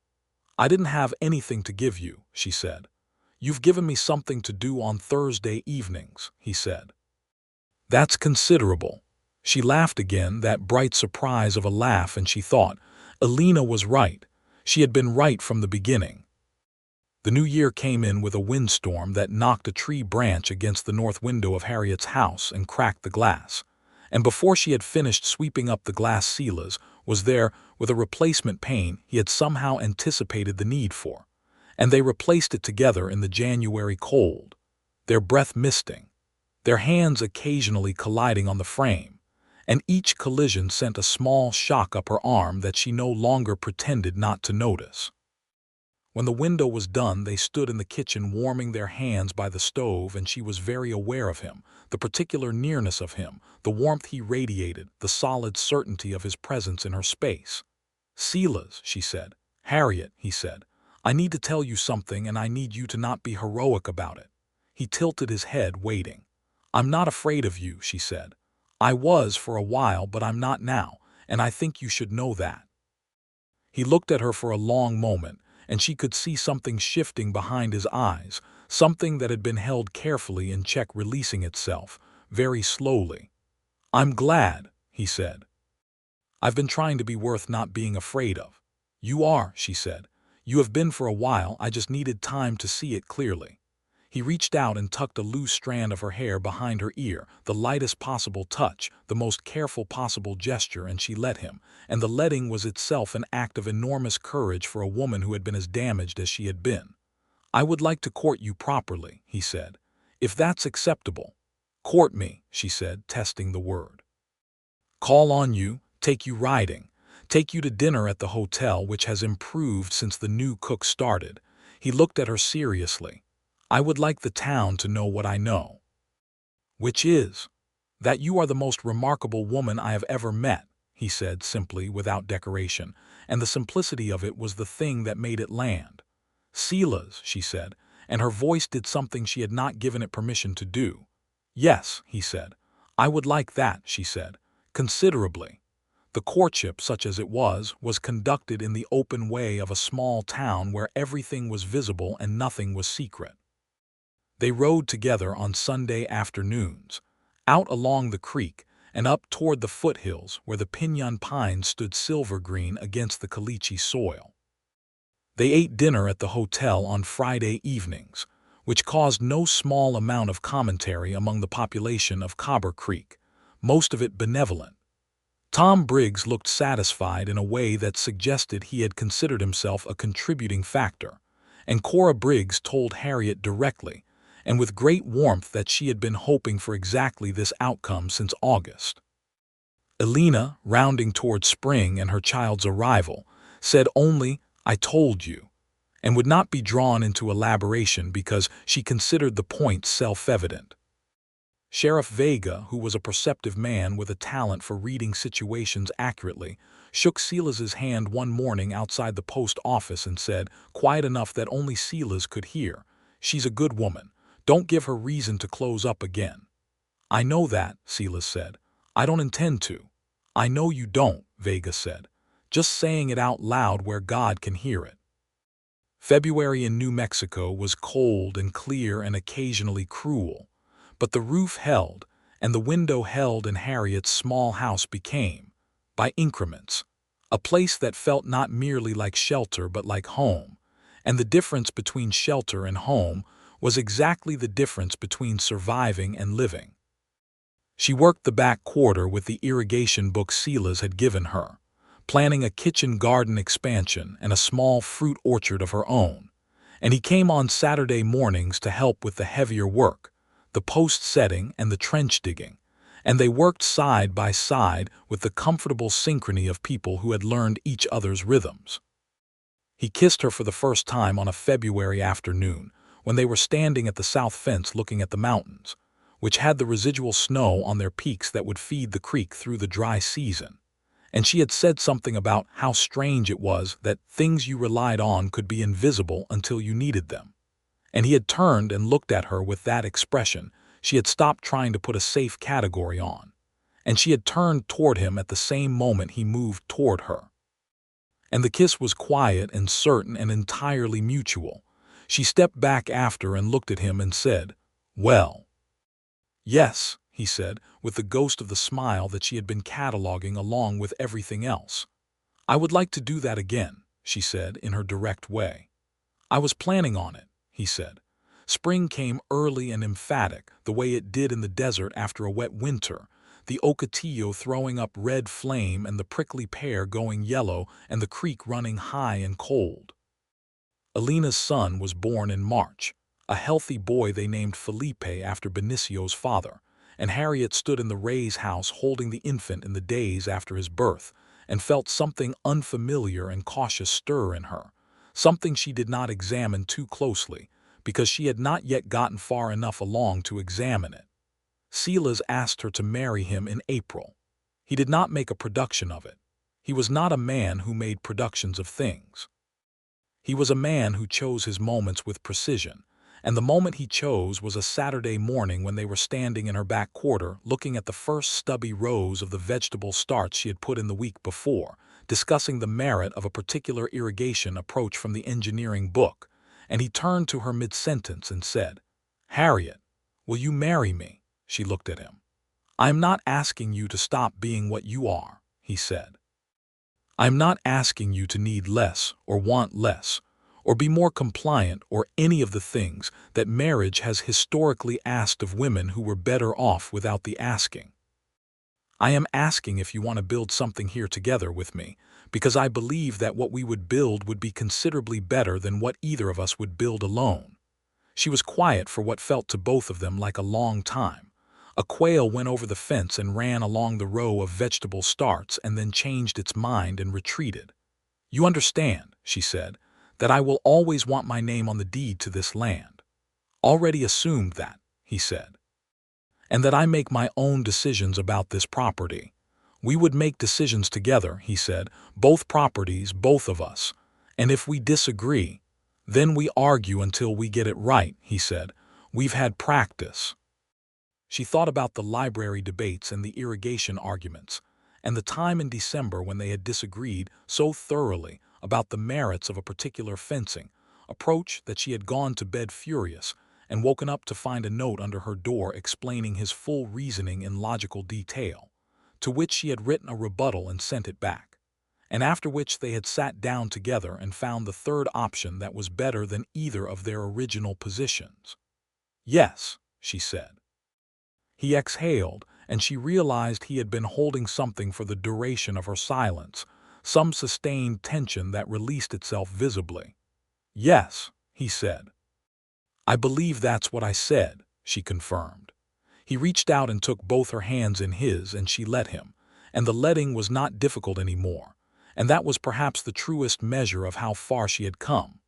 "I didn't have anything to give you," she said. "You've given me something to do on Thursday evenings," he said. "That's considerable." She laughed again, that bright surprise of a laugh, and she thought, Alina was right. She had been right from the beginning. The new year came in with a windstorm that knocked a tree branch against the north window of Harriet's house and cracked the glass. And before she had finished sweeping up the glass, Silas was there with a replacement pane he had somehow anticipated the need for, and they replaced it together in the January cold, their breath misting, their hands occasionally colliding on the frame, and each collision sent a small shock up her arm that she no longer pretended not to notice. When the window was done, they stood in the kitchen warming their hands by the stove, and she was very aware of him, the particular nearness of him, the warmth he radiated, the solid certainty of his presence in her space. "Silas," she said. "Harriet," he said, "I need to tell you something, and I need you to not be heroic about it." He tilted his head, waiting. "I'm not afraid of you," she said. "I was for a while, but I'm not now, and I think you should know that." He looked at her for a long moment, and she could see something shifting behind his eyes, something that had been held carefully in check releasing itself, very slowly. "I'm glad," he said. "I've been trying to be worth not being afraid of." "You are," she said. "You have been for a while, I just needed time to see it clearly." He reached out and tucked a loose strand of her hair behind her ear, the lightest possible touch, the most careful possible gesture, and she let him, and the letting was itself an act of enormous courage for a woman who had been as damaged as she had been. "I would like to court you properly," he said, "if that's acceptable." "Court me," she said, testing the word. "Call on you, take you riding, take you to dinner at the hotel, which has improved since the new cook started." He looked at her seriously. "I would like the town to know what I know." "Which is that you are the most remarkable woman I have ever met," he said simply, without decoration, and the simplicity of it was the thing that made it land. "Silas," she said, and her voice did something she had not given it permission to do. "Yes," he said. "I would like that," she said, "considerably." The courtship, such as it was conducted in the open way of a small town where everything was visible and nothing was secret. They rode together on Sunday afternoons, out along the creek and up toward the foothills where the piñon pines stood silver-green against the caliche soil. They ate dinner at the hotel on Friday evenings, which caused no small amount of commentary among the population of Cobre Creek, most of it benevolent. Tom Briggs looked satisfied in a way that suggested he had considered himself a contributing factor, and Cora Briggs told Harriet directly, and with great warmth, that she had been hoping for exactly this outcome since August. Elena, rounding toward spring and her child's arrival, said only, "I told you," and would not be drawn into elaboration because she considered the point self-evident. Sheriff Vega, who was a perceptive man with a talent for reading situations accurately, shook Silas's hand one morning outside the post office and said, quiet enough that only Silas could hear, "She's a good woman. Don't give her reason to close up again." "I know that," Silas said. "I don't intend to." "I know you don't," Vega said. "Just saying it out loud where God can hear it." February in New Mexico was cold and clear and occasionally cruel. But the roof held, and the window held, and Harriet's small house became, by increments, a place that felt not merely like shelter but like home, and the difference between shelter and home was exactly the difference between surviving and living. She worked the back quarter with the irrigation book Silas had given her, planning a kitchen garden expansion and a small fruit orchard of her own, and he came on Saturday mornings to help with the heavier work, the post setting and the trench digging, and they worked side by side with the comfortable synchrony of people who had learned each other's rhythms. He kissed her for the first time on a February afternoon when they were standing at the south fence looking at the mountains, which had the residual snow on their peaks that would feed the creek through the dry season, and she had said something about how strange it was that things you relied on could be invisible until you needed them. And he had turned and looked at her with that expression. She had stopped trying to put a safe category on, and she had turned toward him at the same moment he moved toward her. And the kiss was quiet and certain and entirely mutual. She stepped back after and looked at him and said, "Well." "Yes," he said, with the ghost of the smile that she had been cataloging along with everything else. "I would like to do that again," she said in her direct way. "I was planning on it," he said. Spring came early and emphatic, the way it did in the desert after a wet winter, the ocotillo throwing up red flame and the prickly pear going yellow and the creek running high and cold. Elena's son was born in March, a healthy boy they named Felipe after Benicio's father, and Harriet stood in the Ray's house holding the infant in the days after his birth and felt something unfamiliar and cautious stir in her, something she did not examine too closely, because she had not yet gotten far enough along to examine it. Silas asked her to marry him in April. He did not make a production of it. He was not a man who made productions of things. He was a man who chose his moments with precision, and the moment he chose was a Saturday morning when they were standing in her back quarter looking at the first stubby rows of the vegetable starts she had put in the week before, discussing the merit of a particular irrigation approach from the engineering book, and he turned to her mid-sentence and said, "Harriet, will you marry me?" She looked at him. "I am not asking you to stop being what you are," he said. "I am not asking you to need less or want less, or be more compliant or any of the things that marriage has historically asked of women who were better off without the asking. I am asking if you want to build something here together with me, because I believe that what we would build would be considerably better than what either of us would build alone." She was quiet for what felt to both of them like a long time. A quail went over the fence and ran along the row of vegetable starts and then changed its mind and retreated. "You understand," she said, "that I will always want my name on the deed to this land." "Already assumed that," he said. "And that I make my own decisions about this property." "We would make decisions together," he said, "both properties, both of us. And if we disagree, then we argue until we get it right," he said. "We've had practice." She thought about the library debates and the irrigation arguments, and the time in December when they had disagreed so thoroughly about the merits of a particular fencing approach that she had gone to bed furious and woken up to find a note under her door explaining his full reasoning in logical detail, to which she had written a rebuttal and sent it back. and after which they had sat down together and found the third option that was better than either of their original positions. "Yes," she said. He exhaled, and she realized he had been holding something for the duration of her silence, some sustained tension that released itself visibly. "Yes," he said. "I believe that's what I said," she confirmed. He reached out and took both her hands in his, and she let him, and the letting was not difficult anymore, and that was perhaps the truest measure of how far she had come.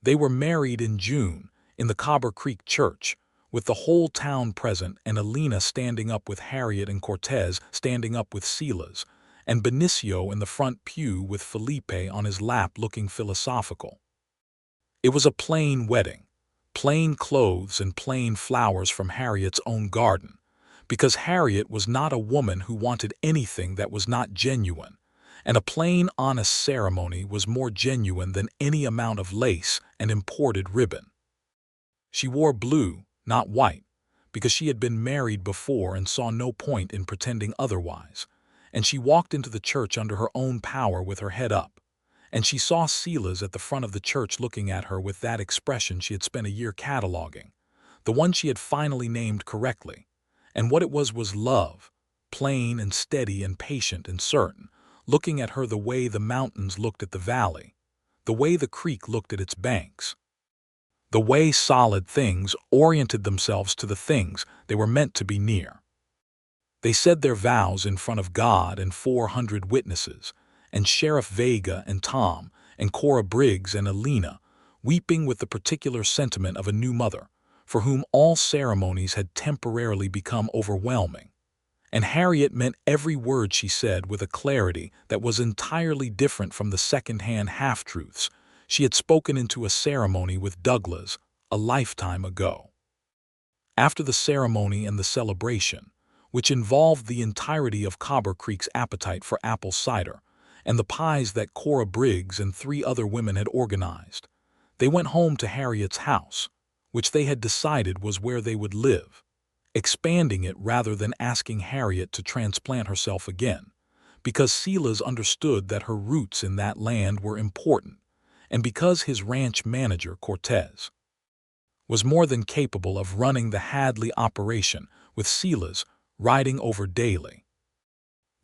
They were married in June, in the Cobre Creek church, with the whole town present, and Alina standing up with Harriet and Cortez standing up with Silas, and Benicio in the front pew with Felipe on his lap looking philosophical. It was a plain wedding, plain clothes and plain flowers from Harriet's own garden, because Harriet was not a woman who wanted anything that was not genuine, and a plain, honest ceremony was more genuine than any amount of lace and imported ribbon. She wore blue, not white, because she had been married before and saw no point in pretending otherwise, and she walked into the church under her own power with her head up, and she saw Silas at the front of the church looking at her with that expression she had spent a year cataloging, the one she had finally named correctly, and what it was love, plain and steady and patient and certain, looking at her the way the mountains looked at the valley, the way the creek looked at its banks, the way solid things oriented themselves to the things they were meant to be near. They said their vows in front of God and 400 witnesses, and Sheriff Vega and Tom, and Cora Briggs and Alina, weeping with the particular sentiment of a new mother, for whom all ceremonies had temporarily become overwhelming. And Harriet meant every word she said with a clarity that was entirely different from the second-hand half-truths she had spoken into a ceremony with Douglas a lifetime ago. After the ceremony and the celebration, which involved the entirety of Cobre Creek's appetite for apple cider, and the pies that Cora Briggs and 3 other women had organized, they went home to Harriet's house, which they had decided was where they would live, expanding it rather than asking Harriet to transplant herself again, because Silas understood that her roots in that land were important, and because his ranch manager, Cortez, was more than capable of running the Hadley operation with Silas riding over daily.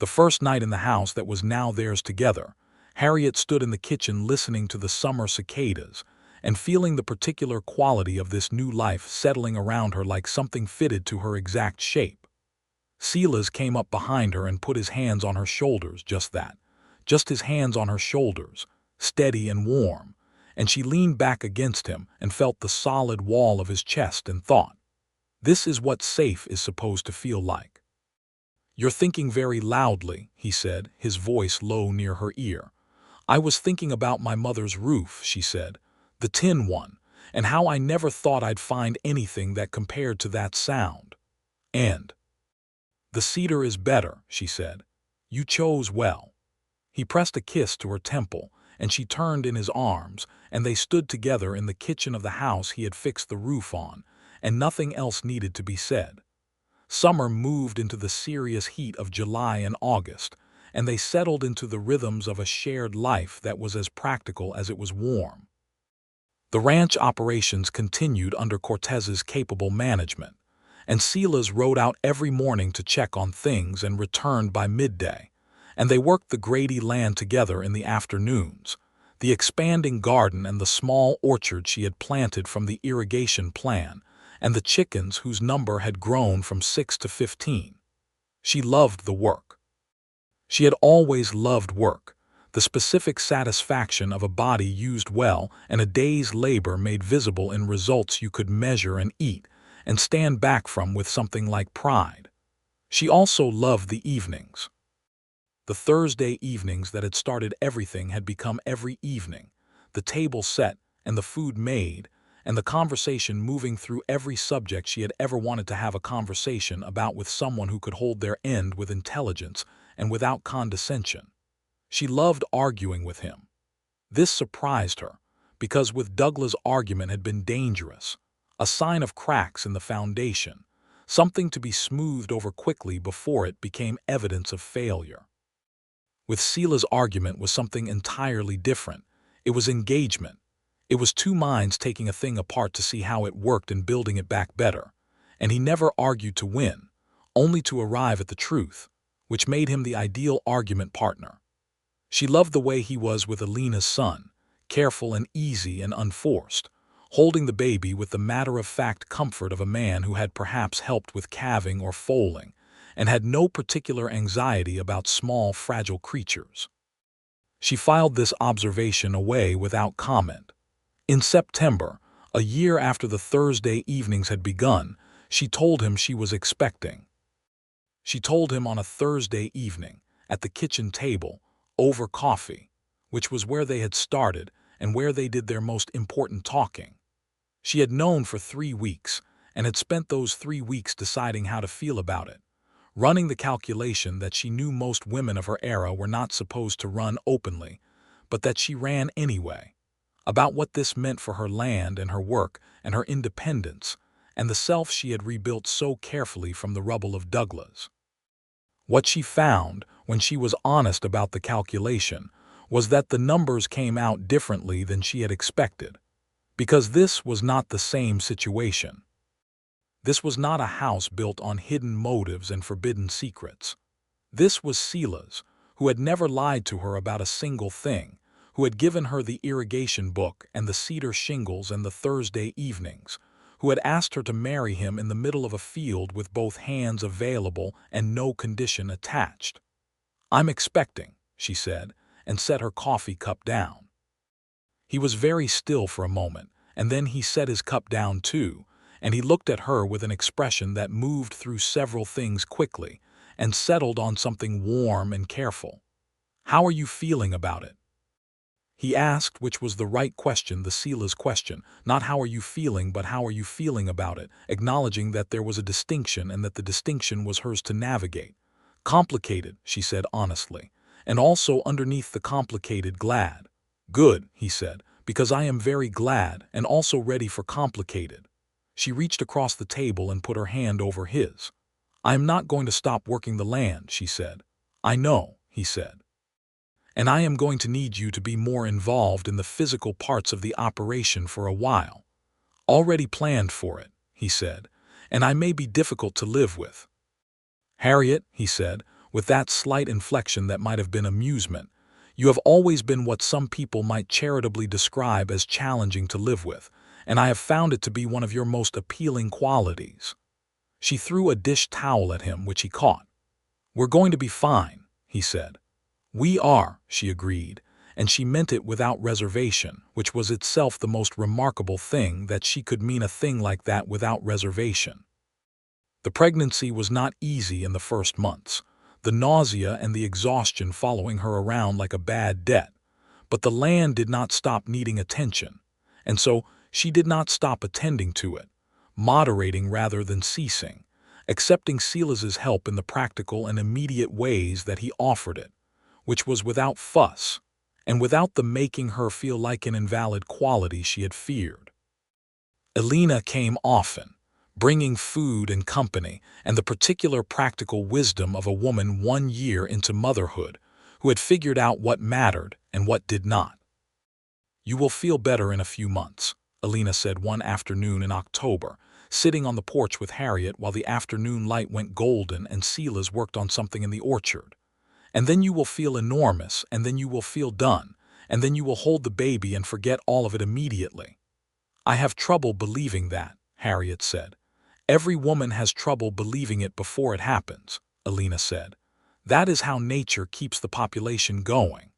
The first night in the house that was now theirs together, Harriet stood in the kitchen listening to the summer cicadas and feeling the particular quality of this new life settling around her like something fitted to her exact shape. Silas came up behind her and put his hands on her shoulders, just that, just his hands on her shoulders, steady and warm, and she leaned back against him and felt the solid wall of his chest and thought, "This is what safe is supposed to feel like." "You're thinking very loudly," he said, his voice low near her ear. "I was thinking about my mother's roof," she said, "the tin one, and how I never thought I'd find anything that compared to that sound. And the cedar is better," she said. "You chose well." He pressed a kiss to her temple, and she turned in his arms, and they stood together in the kitchen of the house he had fixed the roof on, and nothing else needed to be said. Summer moved into the serious heat of July and August, and they settled into the rhythms of a shared life that was as practical as it was warm. The ranch operations continued under Cortez's capable management, and Silas rode out every morning to check on things and returned by midday, and they worked the Grady land together in the afternoons, the expanding garden and the small orchard she had planted from the irrigation plan, and the chickens whose number had grown from 6 to 15. She loved the work. She had always loved work, the specific satisfaction of a body used well and a day's labor made visible in results you could measure and eat and stand back from with something like pride. She also loved the evenings. The Thursday evenings that had started everything had become every evening, the table set and the food made, and the conversation moving through every subject she had ever wanted to have a conversation about with someone who could hold their end with intelligence and without condescension. She loved arguing with him. This surprised her, because with Douglas' argument had been dangerous, a sign of cracks in the foundation, something to be smoothed over quickly before it became evidence of failure. With Sila's argument was something entirely different. It was engagement. It was two minds taking a thing apart to see how it worked and building it back better. And he never argued to win, only to arrive at the truth, which made him the ideal argument partner. She loved the way he was with Alina's son, careful and easy and unforced, holding the baby with the matter-of-fact comfort of a man who had perhaps helped with calving or foaling, and had no particular anxiety about small, fragile creatures. She filed this observation away without comment. In September, a year after the Thursday evenings had begun, she told him she was expecting. She told him on a Thursday evening, at the kitchen table, over coffee, which was where they had started and where they did their most important talking. She had known for 3 weeks and had spent those 3 weeks deciding how to feel about it, running the calculation that she knew most women of her era were not supposed to run openly, but that she ran anyway, about what this meant for her land and her work and her independence and the self she had rebuilt so carefully from the rubble of Douglas. What she found, when she was honest about the calculation, was that the numbers came out differently than she had expected, because this was not the same situation. This was not a house built on hidden motives and forbidden secrets. This was Sila's, who had never lied to her about a single thing, who had given her the irrigation book and the cedar shingles and the Thursday evenings, who had asked her to marry him in the middle of a field with both hands available and no condition attached. "I'm expecting," she said, and set her coffee cup down. He was very still for a moment, and then he set his cup down too, and he looked at her with an expression that moved through several things quickly and settled on something warm and careful. "How are you feeling about it?" He asked, which was the right question, the Sila's question, not how are you feeling, but how are you feeling about it, acknowledging that there was a distinction and that the distinction was hers to navigate. "Complicated," she said honestly, and also underneath the complicated, glad. "Good," he said, "because I am very glad and also ready for complicated." She reached across the table and put her hand over his. "I am not going to stop working the land," she said. "I know," he said. "And I am going to need you to be more involved in the physical parts of the operation for a while. Already planned for it," he said, "and I may be difficult to live with." "Harriet," he said, with that slight inflection that might have been amusement, "you have always been what some people might charitably describe as challenging to live with, and I have found it to be one of your most appealing qualities." She threw a dish towel at him, which he caught. "We're going to be fine," he said. "We are," she agreed, and she meant it without reservation, which was itself the most remarkable thing, that she could mean a thing like that without reservation. The pregnancy was not easy in the first months, the nausea and the exhaustion following her around like a bad debt, but the land did not stop needing attention, and so she did not stop attending to it, moderating rather than ceasing, accepting Silas's help in the practical and immediate ways that he offered it, which was without fuss, and without the making her feel like an invalid quality she had feared. Alina came often, bringing food and company and the particular practical wisdom of a woman 1 year into motherhood who had figured out what mattered and what did not. "You will feel better in a few months," Alina said one afternoon in October, sitting on the porch with Harriet while the afternoon light went golden and Silas worked on something in the orchard. "And then you will feel enormous, and then you will feel done, and then you will hold the baby and forget all of it immediately." "I have trouble believing that," Harriet said. "Every woman has trouble believing it before it happens," Alina said. "That is how nature keeps the population going."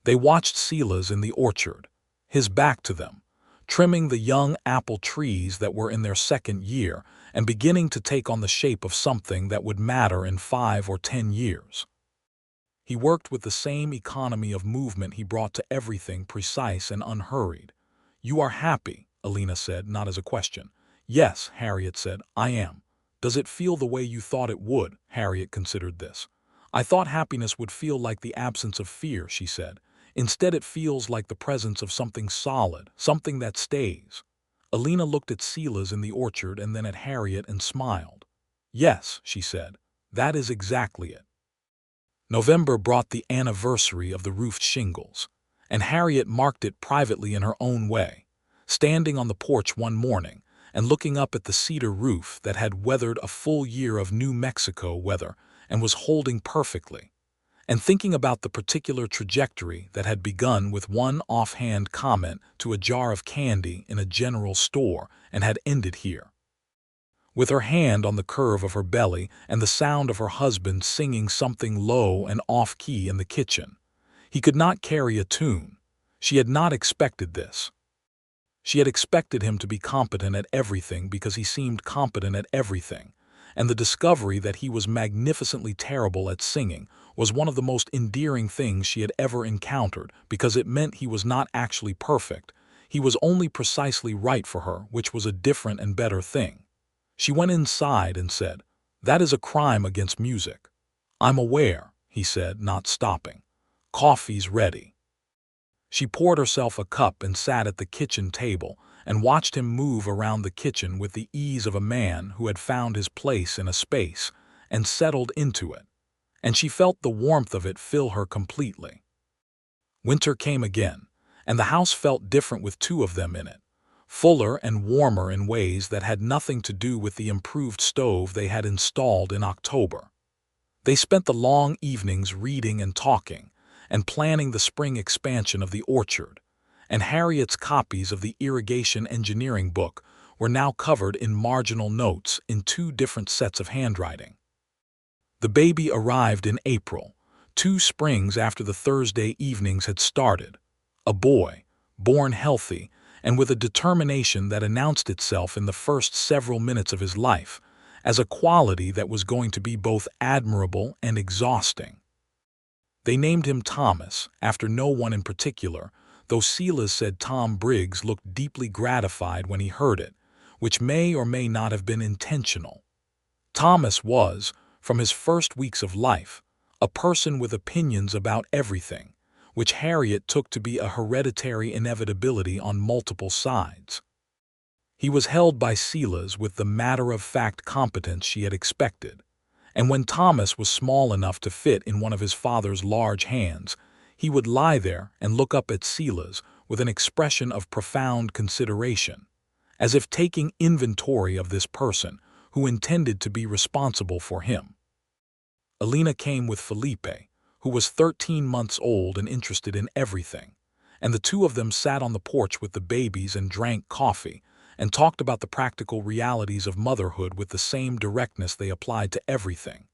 They watched Silas in the orchard, his back to them, trimming the young apple trees that were in their 2nd year and beginning to take on the shape of something that would matter in 5 or 10 years. He worked with the same economy of movement he brought to everything, precise and unhurried. "You are happy," Alina said, not as a question. "Yes," Harriet said, "I am." "Does it feel the way you thought it would?" Harriet considered this. "I thought happiness would feel like the absence of fear," she said. "Instead it feels like the presence of something solid, something that stays." Alina looked at Silas in the orchard and then at Harriet and smiled. "Yes," she said, "that is exactly it." November brought the anniversary of the roofed shingles, and Harriet marked it privately in her own way, standing on the porch one morning and looking up at the cedar roof that had weathered a full year of New Mexico weather and was holding perfectly, and thinking about the particular trajectory that had begun with one offhand comment to a jar of candy in a general store and had ended here. With her hand on the curve of her belly and the sound of her husband singing something low and off-key in the kitchen, he could not carry a tune. She had not expected this. She had expected him to be competent at everything because he seemed competent at everything, and the discovery that he was magnificently terrible at singing was one of the most endearing things she had ever encountered because it meant he was not actually perfect. He was only precisely right for her, which was a different and better thing. She went inside and said, "That is a crime against music." "I'm aware," he said, not stopping. "Coffee's ready." She poured herself a cup and sat at the kitchen table and watched him move around the kitchen with the ease of a man who had found his place in a space and settled into it, and she felt the warmth of it fill her completely. Winter came again, and the house felt different with two of them in it, fuller and warmer in ways that had nothing to do with the improved stove they had installed in October. They spent the long evenings reading and talking, and planning the spring expansion of the orchard, and Harriet's copies of the irrigation engineering book were now covered in marginal notes in two different sets of handwriting. The baby arrived in April, 2 springs after the Thursday evenings had started, a boy, born healthy, and with a determination that announced itself in the first several minutes of his life as a quality that was going to be both admirable and exhausting. They named him Thomas, after no one in particular, though Silas said Tom Briggs looked deeply gratified when he heard it, which may or may not have been intentional. Thomas was, from his first weeks of life, a person with opinions about everything, which Harriet took to be a hereditary inevitability on multiple sides. He was held by Silas with the matter-of-fact competence she had expected, and when Thomas was small enough to fit in one of his father's large hands, he would lie there and look up at Silas with an expression of profound consideration, as if taking inventory of this person who intended to be responsible for him. Alina came with Felipe, who was 13 months old and interested in everything, and the two of them sat on the porch with the babies and drank coffee, and talked about the practical realities of motherhood with the same directness they applied to everything.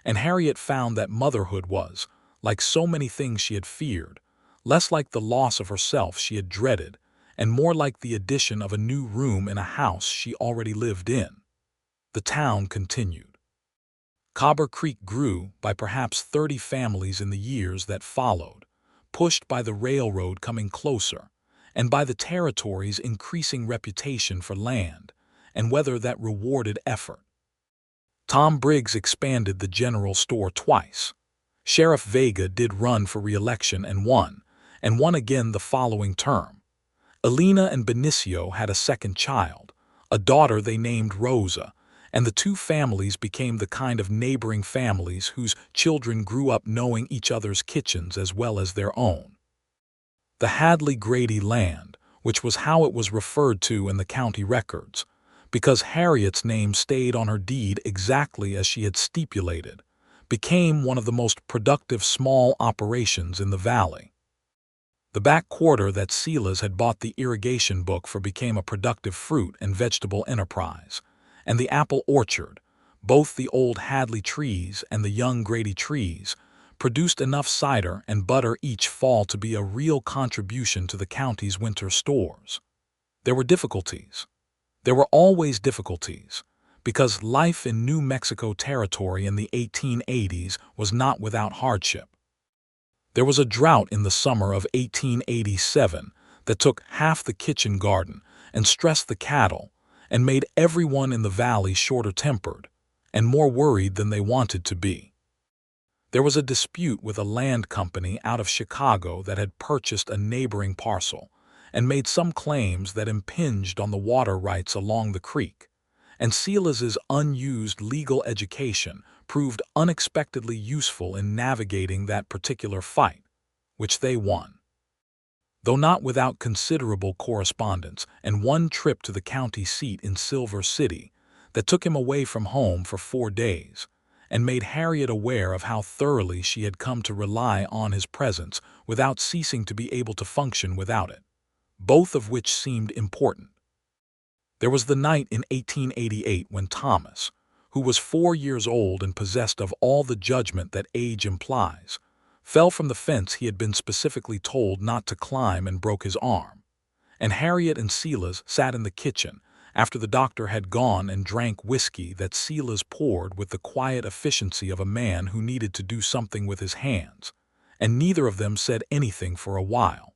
And Harriet found that motherhood was, like so many things she had feared, less like the loss of herself she had dreaded, and more like the addition of a new room in a house she already lived in. The town continued. Cobre Creek grew by perhaps 30 families in the years that followed, pushed by the railroad coming closer, and by the territory's increasing reputation for land and weather that rewarded effort. Tom Briggs expanded the general store twice. Sheriff Vega did run for re-election and won again the following term. Alina and Benicio had a second child, a daughter they named Rosa, and the two families became the kind of neighboring families whose children grew up knowing each other's kitchens as well as their own. The Hadley Grady land, which was how it was referred to in the county records, because Harriet's name stayed on her deed exactly as she had stipulated, became one of the most productive small operations in the valley. The back quarter that Silas had bought the irrigation book for became a productive fruit and vegetable enterprise, and the apple orchard, both the old Hadley trees and the young Grady trees, produced enough cider and butter each fall to be a real contribution to the county's winter stores. There were difficulties. There were always difficulties, because life in New Mexico territory in the 1880s was not without hardship. There was a drought in the summer of 1887 that took half the kitchen garden and stressed the cattle and made everyone in the valley shorter-tempered and more worried than they wanted to be. There was a dispute with a land company out of Chicago that had purchased a neighboring parcel and made some claims that impinged on the water rights along the creek, and Silas's unused legal education proved unexpectedly useful in navigating that particular fight, which they won. Though not without considerable correspondence and one trip to the county seat in Silver City that took him away from home for 4 days, and made Harriet aware of how thoroughly she had come to rely on his presence without ceasing to be able to function without it, both of which seemed important. There was the night in 1888 when Thomas, who was 4 years old and possessed of all the judgment that age implies, fell from the fence he had been specifically told not to climb and broke his arm, and Harriet and Silas sat in the kitchen after the doctor had gone and drank whiskey that Silas poured with the quiet efficiency of a man who needed to do something with his hands, and neither of them said anything for a while.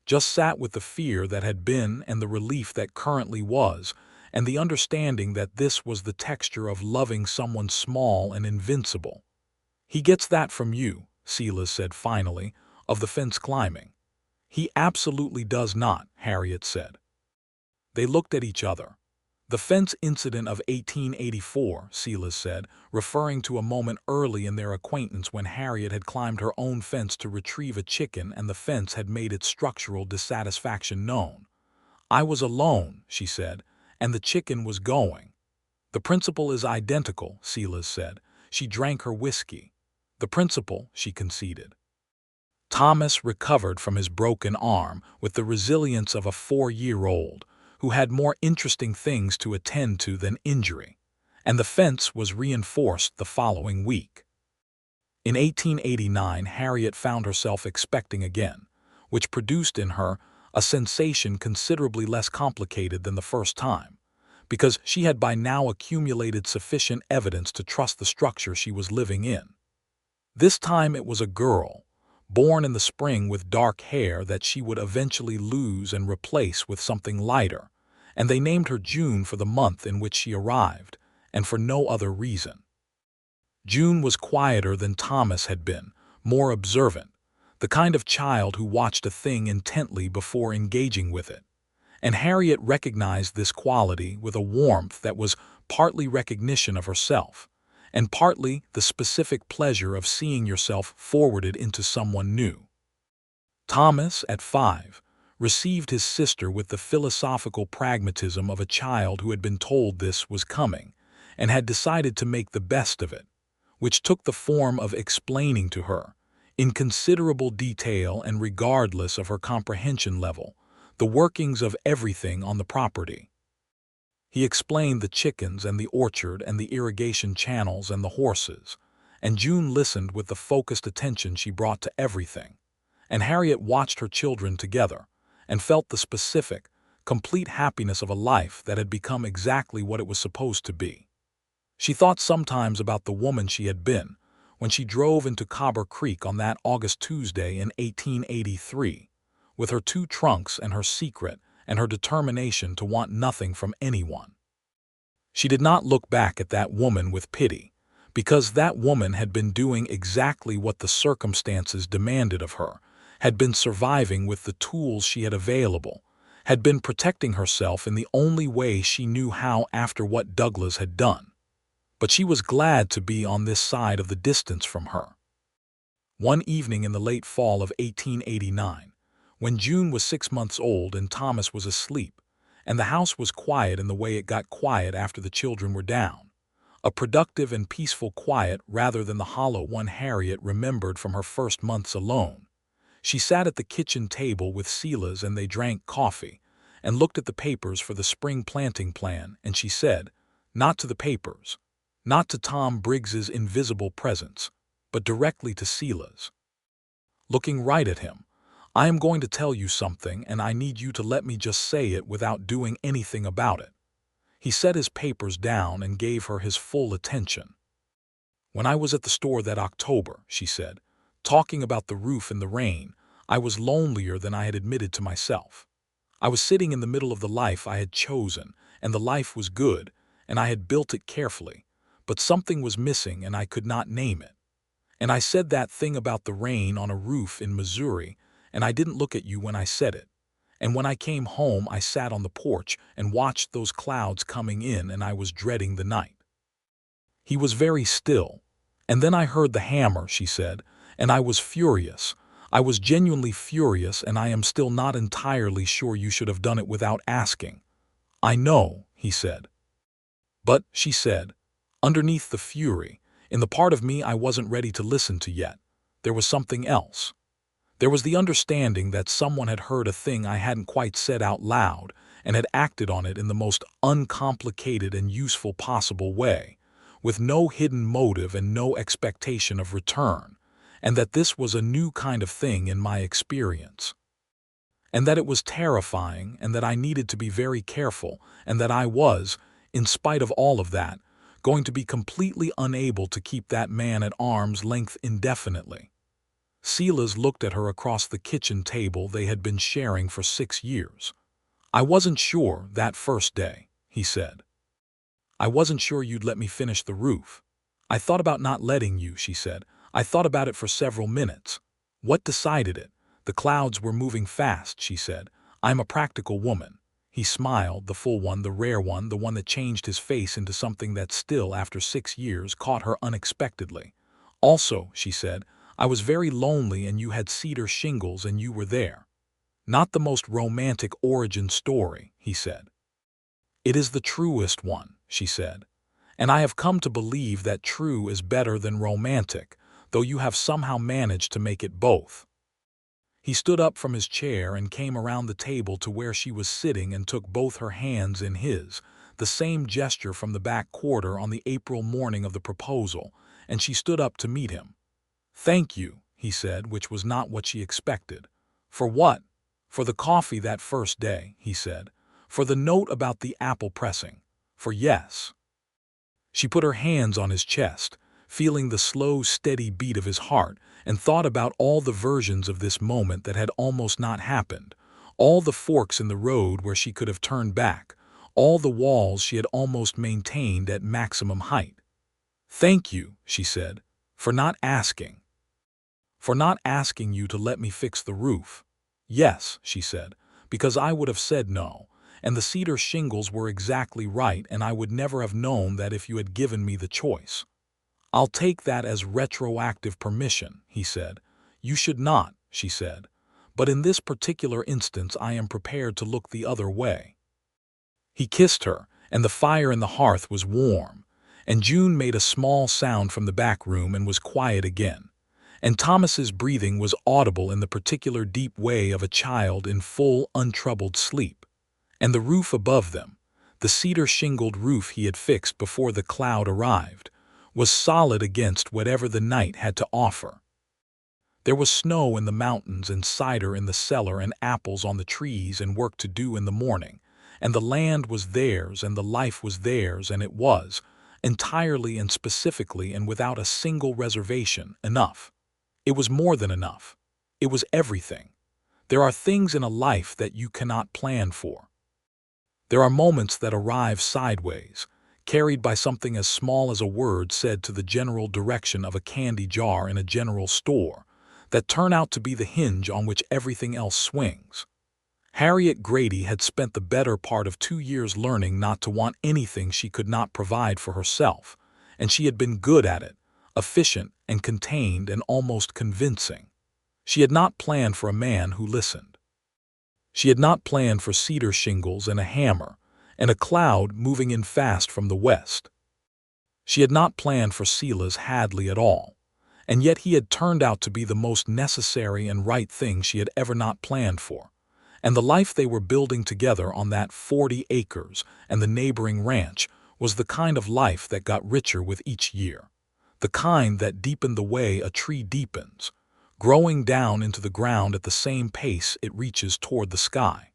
Just sat with the fear that had been and the relief that currently was, and the understanding that this was the texture of loving someone small and invincible. "He gets that from you," Silas said finally, "of the fence climbing." "He absolutely does not," Harriet said. They looked at each other. "The fence incident of 1884, Silas said, referring to a moment early in their acquaintance when Harriet had climbed her own fence to retrieve a chicken and the fence had made its structural dissatisfaction known. "I was alone," she said, "and the chicken was going." "The principle is identical," Silas said. She drank her whiskey. "The principle," she conceded. Thomas recovered from his broken arm with the resilience of a 4-year-old, who had more interesting things to attend to than injury, and the fence was reinforced the following week. In 1889, Harriet found herself expecting again, which produced in her a sensation considerably less complicated than the first time, because she had by now accumulated sufficient evidence to trust the structure she was living in. This time it was a girl, born in the spring with dark hair that she would eventually lose and replace with something lighter, and they named her June for the month in which she arrived, and for no other reason. June was quieter than Thomas had been, more observant, the kind of child who watched a thing intently before engaging with it, and Harriet recognized this quality with a warmth that was partly recognition of herself, and partly the specific pleasure of seeing yourself forwarded into someone new. Thomas, at 5, received his sister with the philosophical pragmatism of a child who had been told this was coming, and had decided to make the best of it, which took the form of explaining to her, in considerable detail and regardless of her comprehension level, the workings of everything on the property. He explained the chickens and the orchard and the irrigation channels and the horses, and June listened with the focused attention she brought to everything, and Harriet watched her children together and felt the specific, complete happiness of a life that had become exactly what it was supposed to be. She thought sometimes about the woman she had been when she drove into Cobre Creek on that August Tuesday in 1883, with her 2 trunks and her secret and her determination to want nothing from anyone. She did not look back at that woman with pity, because that woman had been doing exactly what the circumstances demanded of her, had been surviving with the tools she had available, had been protecting herself in the only way she knew how after what Douglas had done. But she was glad to be on this side of the distance from her. One evening in the late fall of 1889, when June was 6 months old and Thomas was asleep, and the house was quiet in the way it got quiet after the children were down, a productive and peaceful quiet rather than the hollow one Harriet remembered from her first months alone, she sat at the kitchen table with Silas and they drank coffee, and looked at the papers for the spring planting plan, and she said, not to the papers, not to Tom Briggs's invisible presence, but directly to Silas. Looking right at him, "I am going to tell you something, and I need you to let me just say it without doing anything about it." He set his papers down and gave her his full attention. "When I was at the store that October," she said, "talking about the roof in the rain, I was lonelier than I had admitted to myself. I was sitting in the middle of the life I had chosen, and the life was good, and I had built it carefully, but something was missing and I could not name it. And I said that thing about the rain on a roof in Missouri, and I didn't look at you when I said it. And when I came home, I sat on the porch and watched those clouds coming in, and I was dreading the night." He was very still. And then I heard the hammer, she said, and I was furious. I was genuinely furious, and I am still not entirely sure you should have done it without asking. I know, he said. But, she said, underneath the fury, in the part of me I wasn't ready to listen to yet, there was something else. There was the understanding that someone had heard a thing I hadn't quite said out loud and had acted on it in the most uncomplicated and useful possible way, with no hidden motive and no expectation of return, and that this was a new kind of thing in my experience. And that it was terrifying, and that I needed to be very careful, and that I was, in spite of all of that, going to be completely unable to keep that man at arm's length indefinitely. Silas looked at her across the kitchen table they had been sharing for 6 years. I wasn't sure that first day, he said. I wasn't sure you'd let me finish the roof. I thought about not letting you, she said. I thought about it for several minutes. What decided it? The clouds were moving fast, she said. I'm a practical woman. He smiled, the full one, the rare one, the one that changed his face into something that still, after 6 years, caught her unexpectedly. Also, she said, I was very lonely and you had cedar shingles and you were there. Not the most romantic origin story, he said. It is the truest one, she said. And I have come to believe that true is better than romantic, though you have somehow managed to make it both. He stood up from his chair and came around the table to where she was sitting and took both her hands in his, the same gesture from the back quarter on the April morning of the proposal, and she stood up to meet him. Thank you, he said, which was not what she expected. For what? For the coffee that first day, he said. For the note about the apple pressing. For yes. She put her hands on his chest, feeling the slow, steady beat of his heart, and thought about all the versions of this moment that had almost not happened, all the forks in the road where she could have turned back, all the walls she had almost maintained at maximum height. Thank you, she said, for not asking. For not asking you to let me fix the roof. Yes, she said, because I would have said no, and the cedar shingles were exactly right, and I would never have known that if you had given me the choice. I'll take that as retroactive permission, he said. You should not, she said, but in this particular instance I am prepared to look the other way. He kissed her, and the fire in the hearth was warm, and June made a small sound from the back room and was quiet again. And Thomas's breathing was audible in the particular deep way of a child in full, untroubled sleep. And the roof above them, the cedar-shingled roof he had fixed before the cloud arrived, was solid against whatever the night had to offer. There was snow in the mountains and cider in the cellar and apples on the trees and work to do in the morning, and the land was theirs and the life was theirs, and it was, entirely and specifically and without a single reservation, enough. It was more than enough. It was everything. There are things in a life that you cannot plan for. There are moments that arrive sideways, carried by something as small as a word said to the general direction of a candy jar in a general store, that turn out to be the hinge on which everything else swings. Harriet Grady had spent the better part of 2 years learning not to want anything she could not provide for herself, and she had been good at it, efficient and contained and almost convincing. She had not planned for a man who listened. She had not planned for cedar shingles and a hammer, and a cloud moving in fast from the west. She had not planned for Silas Hadley at all, and yet he had turned out to be the most necessary and right thing she had ever not planned for. And the life they were building together on that 40 acres and the neighboring ranch was the kind of life that got richer with each year, the kind that deepened the way a tree deepens, growing down into the ground at the same pace it reaches toward the sky.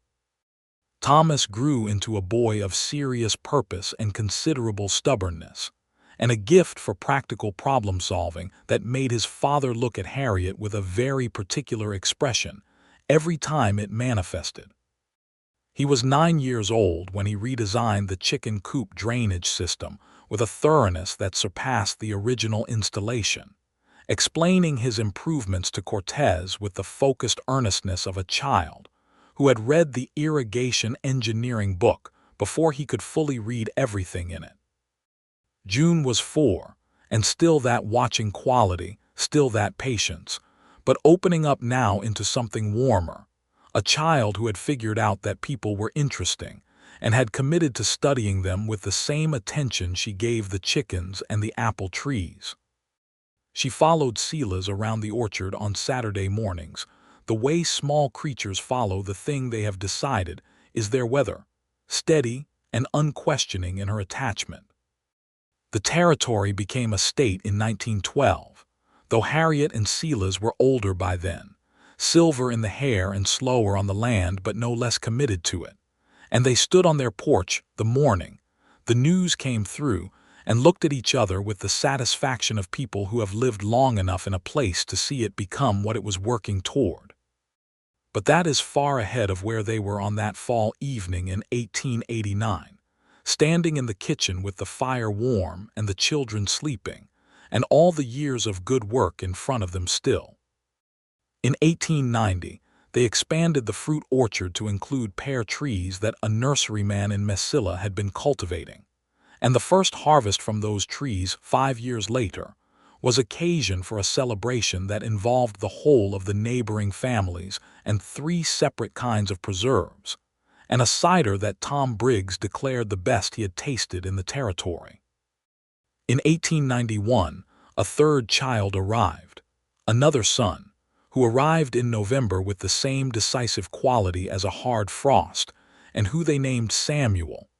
Thomas grew into a boy of serious purpose and considerable stubbornness, and a gift for practical problem-solving that made his father look at Harriet with a very particular expression every time it manifested. He was 9 years old when he redesigned the chicken coop drainage system with a thoroughness that surpassed the original installation, explaining his improvements to Cortez with the focused earnestness of a child who had read the irrigation engineering book before he could fully read everything in it. June was 4, and still that watching quality, still that patience, but opening up now into something warmer. A child who had figured out that people were interesting, and had committed to studying them with the same attention she gave the chickens and the apple trees. She followed Silas around the orchard on Saturday mornings, the way small creatures follow the thing they have decided is their weather, steady and unquestioning in her attachment. The territory became a state in 1912, though Harriet and Silas were older by then, silver in the hair and slower on the land but no less committed to it. And they stood on their porch the morning the news came through and looked at each other with the satisfaction of people who have lived long enough in a place to see it become what it was working toward. But that is far ahead of where they were on that fall evening in 1889. Standing in the kitchen with the fire warm and the children sleeping, and all the years of good work in front of them still. In 1890, they expanded the fruit orchard to include pear trees that a nurseryman in Mesilla had been cultivating, and the first harvest from those trees 5 years later was occasion for a celebration that involved the whole of the neighboring families and 3 separate kinds of preserves, and a cider that Tom Briggs declared the best he had tasted in the territory. In 1891, a third child arrived, another son, who arrived in November with the same decisive quality as a hard frost, and who they named Samuel,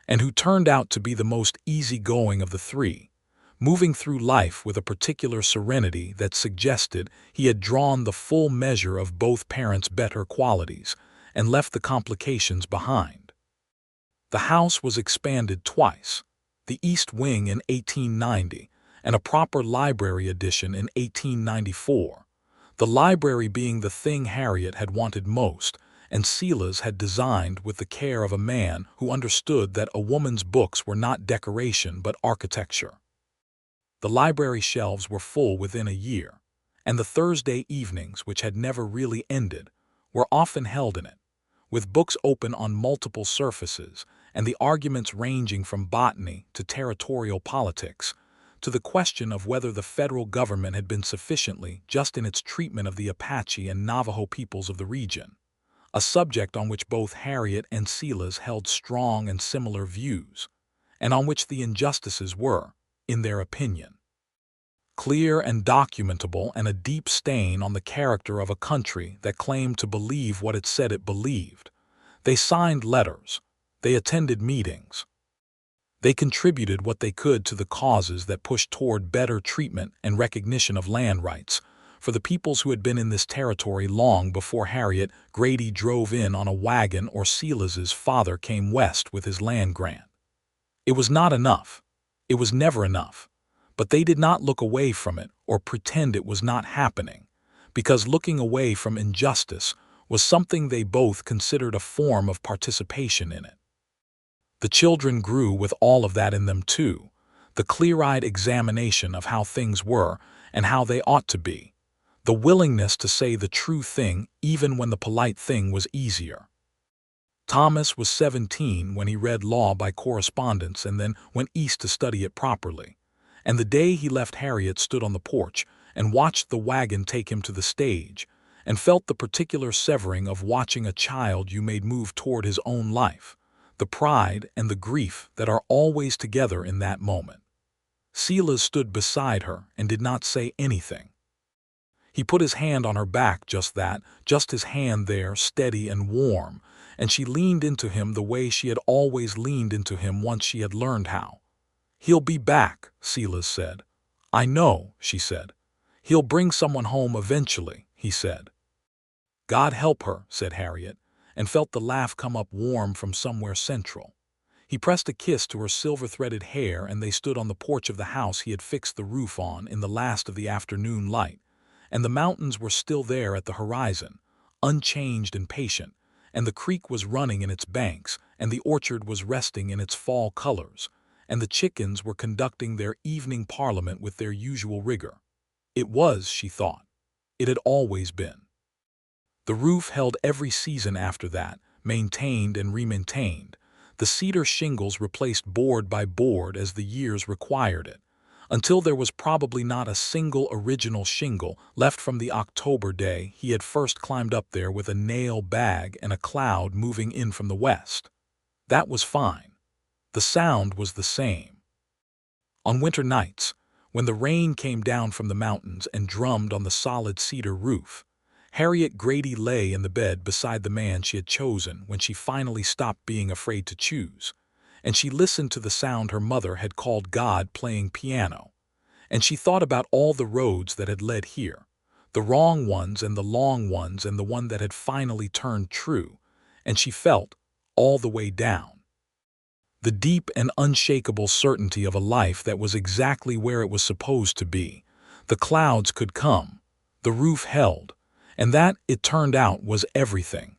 and who turned out to be the most easygoing of the 3, moving through life with a particular serenity that suggested he had drawn the full measure of both parents' better qualities and left the complications behind. The house was expanded twice, the east wing in 1890 and a proper library addition in 1894, the library being the thing Harriet had wanted most and Silas had designed with the care of a man who understood that a woman's books were not decoration but architecture. The library shelves were full within a year, and the Thursday evenings, which had never really ended, were often held in it, with books open on multiple surfaces and the arguments ranging from botany to territorial politics, to the question of whether the federal government had been sufficiently just in its treatment of the Apache and Navajo peoples of the region, a subject on which both Harriet and Silas held strong and similar views, and on which the injustices were, in their opinion, clear and documentable and a deep stain on the character of a country that claimed to believe what it said it believed. They signed letters. They attended meetings. They contributed what they could to the causes that pushed toward better treatment and recognition of land rights for the peoples who had been in this territory long before Harriet Grady drove in on a wagon or Silas's father came west with his land grant. It was not enough. It was never enough. But they did not look away from it or pretend it was not happening, because looking away from injustice was something they both considered a form of participation in it. The children grew with all of that in them too, the clear-eyed examination of how things were and how they ought to be, the willingness to say the true thing even when the polite thing was easier. Thomas was 17 when he read law by correspondence and then went east to study it properly. And the day he left Harriet stood on the porch and watched the wagon take him to the stage, and felt the particular severing of watching a child you made move toward his own life, the pride and the grief that are always together in that moment. Silas stood beside her and did not say anything. He put his hand on her back, just his hand there, steady and warm, and she leaned into him the way she had always leaned into him once she had learned how. "He'll be back," Silas said. "I know," she said. "He'll bring someone home eventually," he said. "God help her," said Harriet, and felt the laugh come up warm from somewhere central. He pressed a kiss to her silver-threaded hair, and they stood on the porch of the house he had fixed the roof on in the last of the afternoon light, and the mountains were still there at the horizon, unchanged and patient, and the creek was running in its banks, and the orchard was resting in its fall colors, and the chickens were conducting their evening parliament with their usual rigor. It was, she thought. It had always been. The roof held every season after that, maintained and remaintained, The cedar shingles replaced board by board as the years required it, until there was probably not a single original shingle left from the October day he had first climbed up there with a nail bag and a cloud moving in from the west. That was fine. The sound was the same. On winter nights, when the rain came down from the mountains and drummed on the solid cedar roof, Harriet Grady lay in the bed beside the man she had chosen when she finally stopped being afraid to choose, and she listened to the sound her mother had called God playing piano, and she thought about all the roads that had led here, the wrong ones and the long ones and the one that had finally turned true, and she felt, all the way down, the deep and unshakable certainty of a life that was exactly where it was supposed to be. The clouds could come, the roof held, and that, it turned out, was everything.